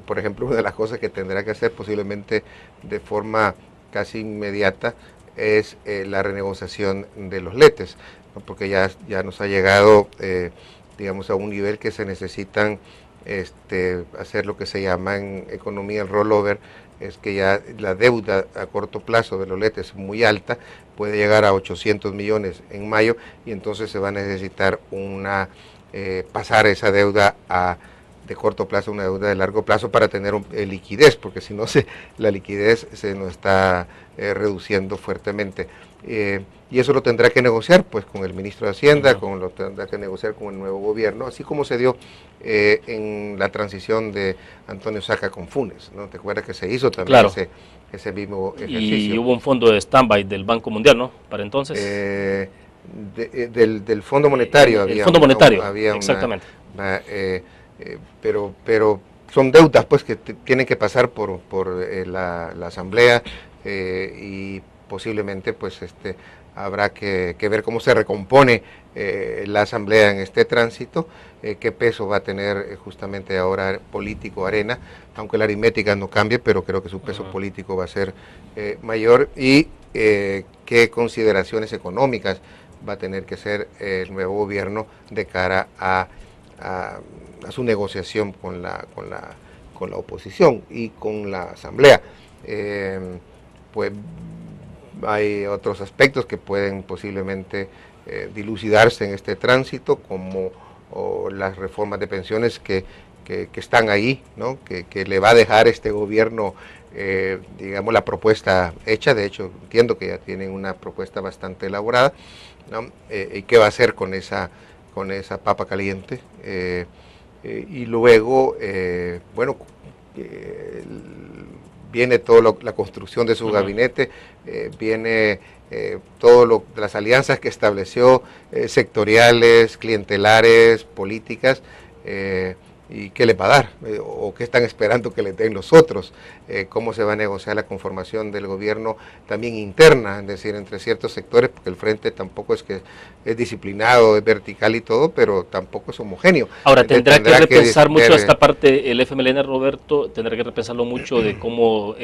por ejemplo, una de las cosas que tendrá que hacer posiblemente de forma casi inmediata es la renegociación de los letes, ¿no? Porque ya nos ha llegado, digamos, a un nivel que se necesitan hacer lo que se llama en economía el rollover, es que ya la deuda a corto plazo de los letes es muy alta, puede llegar a 800 millones en mayo, y entonces se va a necesitar pasar esa deuda de corto plazo a una deuda de largo plazo para tener liquidez, porque si no la liquidez se nos está reduciendo fuertemente. Y eso lo tendrá que negociar pues con el ministro de Hacienda, lo tendrá que negociar con el nuevo gobierno, así como se dio en la transición de Antonio Saca con Funes, ¿no? ¿Te acuerdas que se hizo también ese mismo ejercicio? Y hubo un fondo de stand-by del Banco Mundial, ¿no? Para entonces. Del Fondo Monetario había. El Fondo Monetario, había exactamente. Pero son deudas pues que tienen que pasar por la Asamblea, y posiblemente pues habrá que ver cómo se recompone la Asamblea en este tránsito, qué peso va a tener justamente ahora político Arena, aunque la aritmética no cambie, pero creo que su peso político va a ser mayor, y qué consideraciones económicas va a tener que hacer el nuevo gobierno de cara a su negociación con la oposición y con la Asamblea. Pues hay otros aspectos que pueden posiblemente dilucidarse en este tránsito, como las reformas de pensiones que que están ahí, ¿no? Que le va a dejar este gobierno, digamos, la propuesta hecha. De hecho, entiendo que ya tienen una propuesta bastante elaborada, ¿no? Y qué va a hacer con esa papa caliente. Y luego, bueno, viene toda la construcción de su gabinete, viene todas las alianzas que estableció, sectoriales, clientelares, políticas, y qué les va a dar, o qué están esperando que les den los otros, cómo se va a negociar la conformación del gobierno también interna, es decir, entre ciertos sectores, porque el frente tampoco es que es disciplinado, es vertical y todo, pero tampoco es homogéneo. Ahora, tendrá que repensar mucho esta parte, el FMLN, Roberto, tendrá que repensarlo mucho de cómo,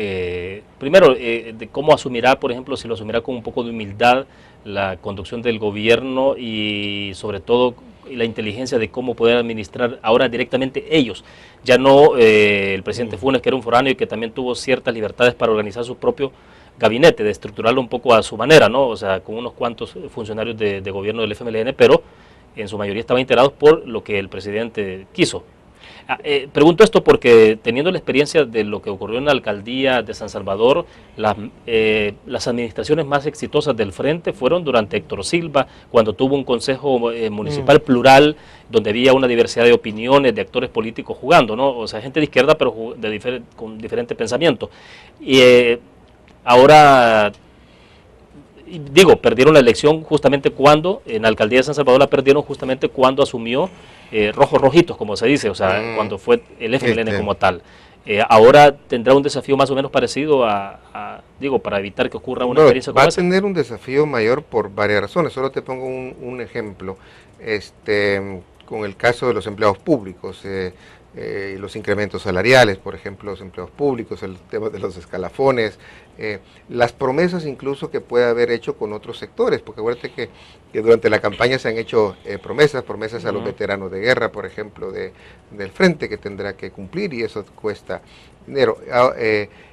primero, de cómo asumirá, por ejemplo, si lo asumirá con un poco de humildad la conducción del gobierno y sobre todo la inteligencia de cómo poder administrar ahora directamente ellos, ya no el presidente Funes, que era un foráneo y que también tuvo ciertas libertades para organizar su propio gabinete, de estructurarlo un poco a su manera, ¿no? O sea, con unos cuantos funcionarios de gobierno del FMLN, pero en su mayoría estaban integrados por lo que el presidente quiso. Pregunto esto porque teniendo la experiencia de lo que ocurrió en la alcaldía de San Salvador, las administraciones más exitosas del frente fueron durante Héctor Silva, cuando tuvo un consejo municipal plural, donde había una diversidad de opiniones, de actores políticos jugando, ¿no? O sea, gente de izquierda, pero con diferente pensamiento. Y ahora, digo, perdieron la elección justamente cuando, en la alcaldía de San Salvador la perdieron justamente cuando asumió rojos rojitos, como se dice, o sea, cuando fue el FMLN como tal. Ahora tendrá un desafío más o menos parecido digo, para evitar que ocurra una experiencia como esa. Va a tener un desafío mayor por varias razones. Solo te pongo un ejemplo, con el caso de los empleados públicos, los incrementos salariales, por ejemplo, los empleados públicos, el tema de los escalafones, las promesas incluso que puede haber hecho con otros sectores, porque acuérdate que durante la campaña se han hecho promesas a los veteranos de guerra, por ejemplo, del frente, que tendrá que cumplir, y eso cuesta dinero.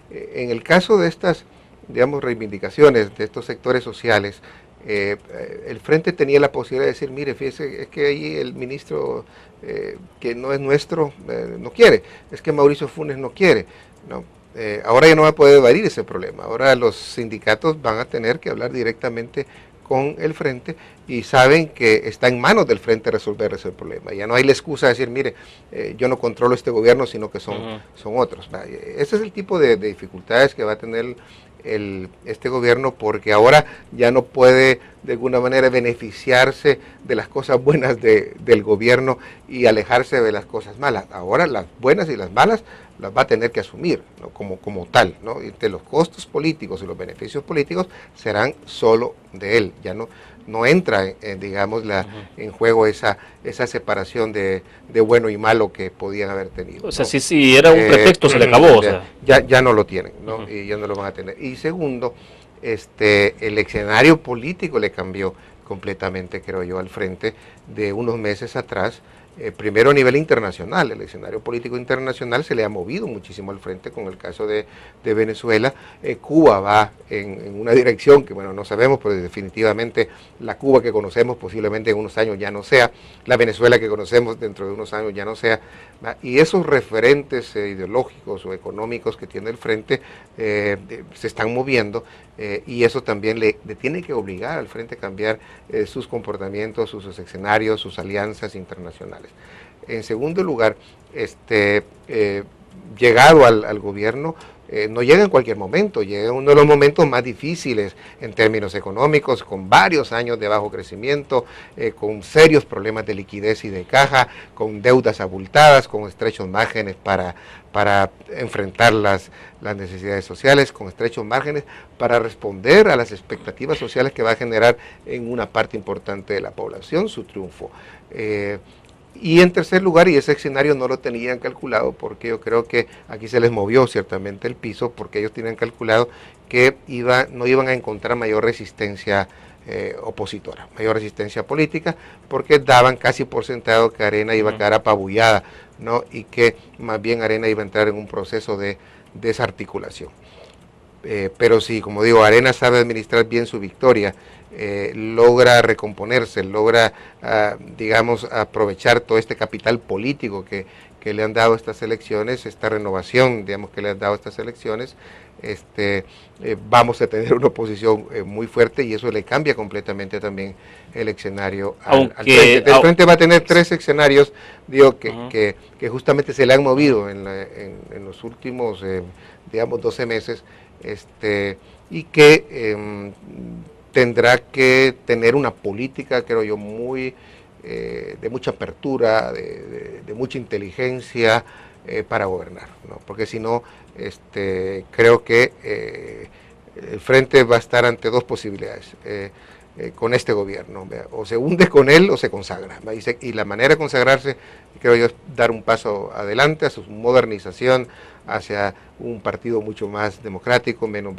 En el caso de estas, digamos, reivindicaciones de estos sectores sociales, el frente tenía la posibilidad de decir, mire, fíjese, es que ahí el ministro que no es nuestro no quiere, es que Mauricio Funes no quiere, ¿no? Ahora ya no va a poder evadir ese problema, ahora los sindicatos van a tener que hablar directamente con el frente y saben que está en manos del frente resolver ese problema. Ya no hay la excusa de decir, mire, yo no controlo este gobierno, sino que son otros. Ese es el tipo de dificultades que va a tener este gobierno, porque ahora ya no puede de alguna manera beneficiarse de las cosas buenas del gobierno y alejarse de las cosas malas. Ahora las buenas y las malas las va a tener que asumir, ¿no? como tal, ¿no? Y los costos políticos y los beneficios políticos serán solo de él. Ya no entra, digamos, en juego esa separación de bueno y malo que podían haber tenido. O sea, ¿no? si era un pretexto, se le acabó. O sea. Ya no lo tienen, ¿no? Y ya no lo van a tener. Y segundo, el escenario político le cambió completamente, creo yo, al frente de unos meses atrás. Primero a nivel internacional, el escenario político internacional se le ha movido muchísimo al frente con el caso de Venezuela. Cuba va en una dirección que, bueno, no sabemos, pero definitivamente la Cuba que conocemos posiblemente en unos años ya no sea, la Venezuela que conocemos dentro de unos años ya no sea, y esos referentes ideológicos o económicos que tiene el frente se están moviendo, y eso también le tiene que obligar al frente a cambiar sus comportamientos, sus escenarios, sus alianzas internacionales. En segundo lugar, llegado al gobierno, no llega en cualquier momento, llega en uno de los momentos más difíciles en términos económicos, con varios años de bajo crecimiento, con serios problemas de liquidez y de caja, con deudas abultadas, con estrechos márgenes para enfrentar las necesidades sociales, con estrechos márgenes para responder a las expectativas sociales que va a generar en una parte importante de la población su triunfo. Y en tercer lugar, y ese escenario no lo tenían calculado, porque yo creo que aquí se les movió ciertamente el piso, porque ellos tenían calculado que no iban a encontrar mayor resistencia opositora, mayor resistencia política, porque daban casi por sentado que Arena iba a quedar apabullada, ¿no? Y que más bien Arena iba a entrar en un proceso de desarticulación. Pero si, como digo, Arena sabe administrar bien su victoria, logra recomponerse, logra, digamos, aprovechar todo este capital político que que le han dado estas elecciones, esta renovación, digamos, que le han dado estas elecciones, vamos a tener una oposición muy fuerte y eso le cambia completamente también el escenario al frente. El frente va a tener 3 escenarios, digo, que justamente se le han movido en los últimos, digamos, 12 meses, y que tendrá que tener una política, creo yo, muy de mucha apertura, de mucha inteligencia para gobernar, ¿no? Porque si no, creo que el frente va a estar ante 2 posibilidades con este gobierno, ¿vea? O se hunde con él o se consagra, y la manera de consagrarse, creo yo, es dar un paso adelante a su modernización, hacia un partido mucho más democrático, menos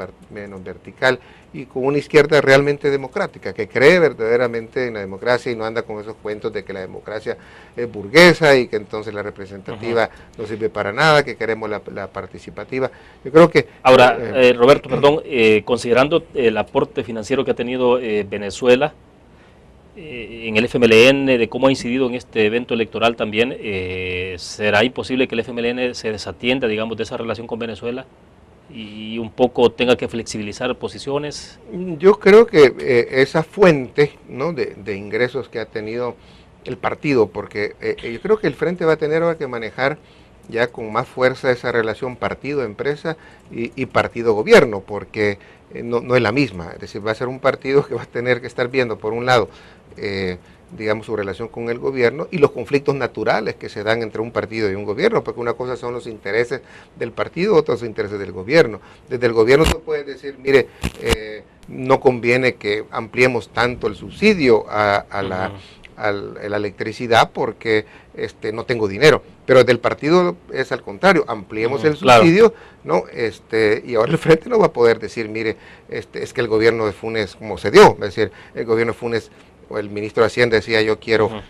vertical, y con una izquierda realmente democrática, que cree verdaderamente en la democracia y no anda con esos cuentos de que la democracia es burguesa y que entonces la representativa no sirve para nada, que queremos la participativa. Yo creo que... Ahora, Roberto, perdón, considerando el aporte financiero que ha tenido Venezuela en el FMLN, de cómo ha incidido en este evento electoral también, ¿será imposible que el FMLN se desatienda, digamos, de esa relación con Venezuela y un poco tenga que flexibilizar posiciones? Yo creo que esa fuente, ¿no?, de ingresos que ha tenido el partido, porque yo creo que el Frente va a tener ahora que manejar ya con más fuerza esa relación partido-empresa y partido-gobierno, porque no es la misma. Es decir, va a ser un partido que va a tener que estar viendo, por un lado, digamos, su relación con el gobierno y los conflictos naturales que se dan entre un partido y un gobierno, porque una cosa son los intereses del partido, otros los intereses del gobierno. Desde el gobierno se puede decir, mire, no conviene que ampliemos tanto el subsidio a la electricidad porque no tengo dinero, pero desde el partido es al contrario, ampliemos el subsidio, ¿no? Y ahora el Frente no va a poder decir, mire, es que el gobierno de Funes, como se dio, es decir, el gobierno de Funes, o el ministro de Hacienda decía, yo quiero,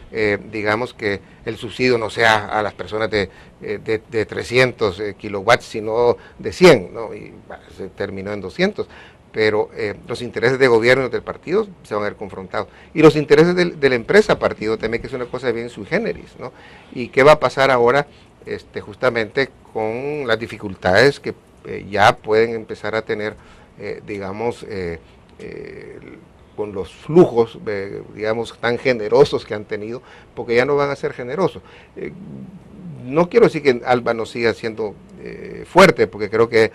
digamos, que el subsidio no sea a las personas de 300 kilowatts, sino de 100, ¿no? Y se terminó en 200. Pero los intereses de gobierno y del partido se van a ver confrontados. Y los intereses de la empresa partido también, que es una cosa bien sui generis, ¿no? ¿Y qué va a pasar ahora justamente con las dificultades que ya pueden empezar a tener, digamos, con los flujos, digamos, tan generosos que han tenido, porque ya no van a ser generosos? No quiero decir que Alba no siga siendo fuerte, porque creo que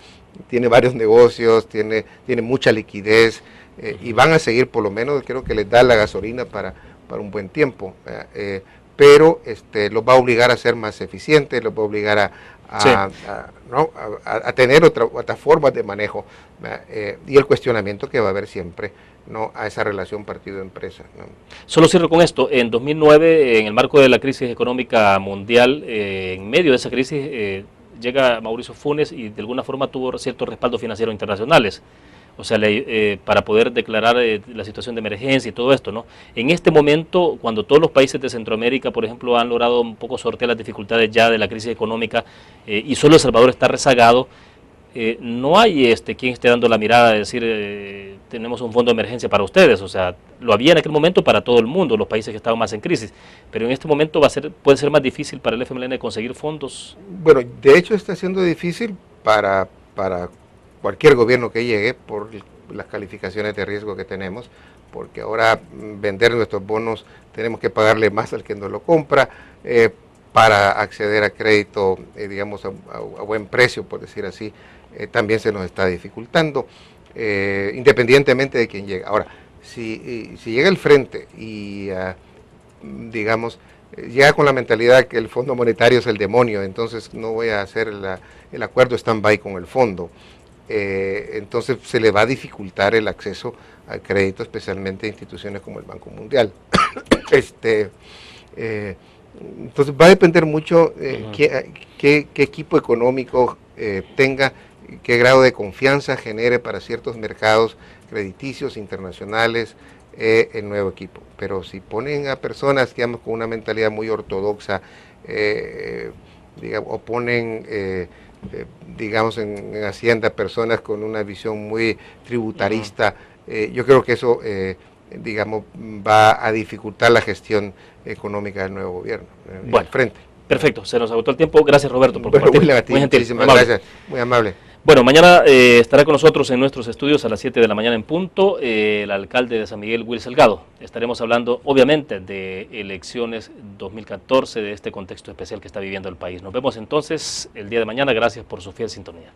tiene varios negocios, tiene mucha liquidez, y van a seguir, por lo menos creo que les da la gasolina para un buen tiempo, pero los va a obligar a ser más eficientes, los va a obligar a tener otras formas de manejo, y el cuestionamiento que va a haber siempre, ¿no?, a esa relación partido-empresa, ¿no? Solo cierro con esto. En 2009, en el marco de la crisis económica mundial, en medio de esa crisis, llega Mauricio Funes y de alguna forma tuvo cierto respaldo financiero internacionales, o sea, para poder declarar la situación de emergencia y todo esto, ¿no? En este momento, cuando todos los países de Centroamérica, por ejemplo, han logrado un poco sortear las dificultades ya de la crisis económica, y solo El Salvador está rezagado, no hay quien esté dando la mirada de decir, tenemos un fondo de emergencia para ustedes. O sea, lo había en aquel momento para todo el mundo, los países que estaban más en crisis, pero en este momento puede ser más difícil para el FMLN conseguir fondos. Bueno, de hecho está siendo difícil para cualquier gobierno que llegue por las calificaciones de riesgo que tenemos, porque ahora vender nuestros bonos tenemos que pagarle más al que nos lo compra, para acceder a crédito, digamos, a buen precio, por decir así, también se nos está dificultando, independientemente de quién llegue. Ahora, si llega el Frente y, digamos, llega con la mentalidad que el Fondo Monetario es el demonio, entonces no voy a hacer el acuerdo stand-by con el fondo, entonces se le va a dificultar el acceso al crédito, especialmente a instituciones como el Banco Mundial. Entonces va a depender mucho qué equipo económico tenga, qué grado de confianza genere para ciertos mercados crediticios internacionales el nuevo equipo. Pero si ponen a personas, digamos, con una mentalidad muy ortodoxa, digamos, o ponen, digamos, en Hacienda personas con una visión muy tributarista, yo creo que eso, digamos, va a dificultar la gestión económica del nuevo gobierno, bueno, Frente. Perfecto, se nos agotó el tiempo. Gracias, Roberto, por Bueno, compartir. William, a ti, Muy gentil, muchísimas amable. gracias, muy amable. Bueno, mañana estará con nosotros en nuestros estudios a las 7 de la mañana en punto el alcalde de San Miguel, Will Salgado. Estaremos hablando, obviamente, de elecciones 2014, de este contexto especial que está viviendo el país. Nos vemos entonces el día de mañana. Gracias por su fiel sintonía.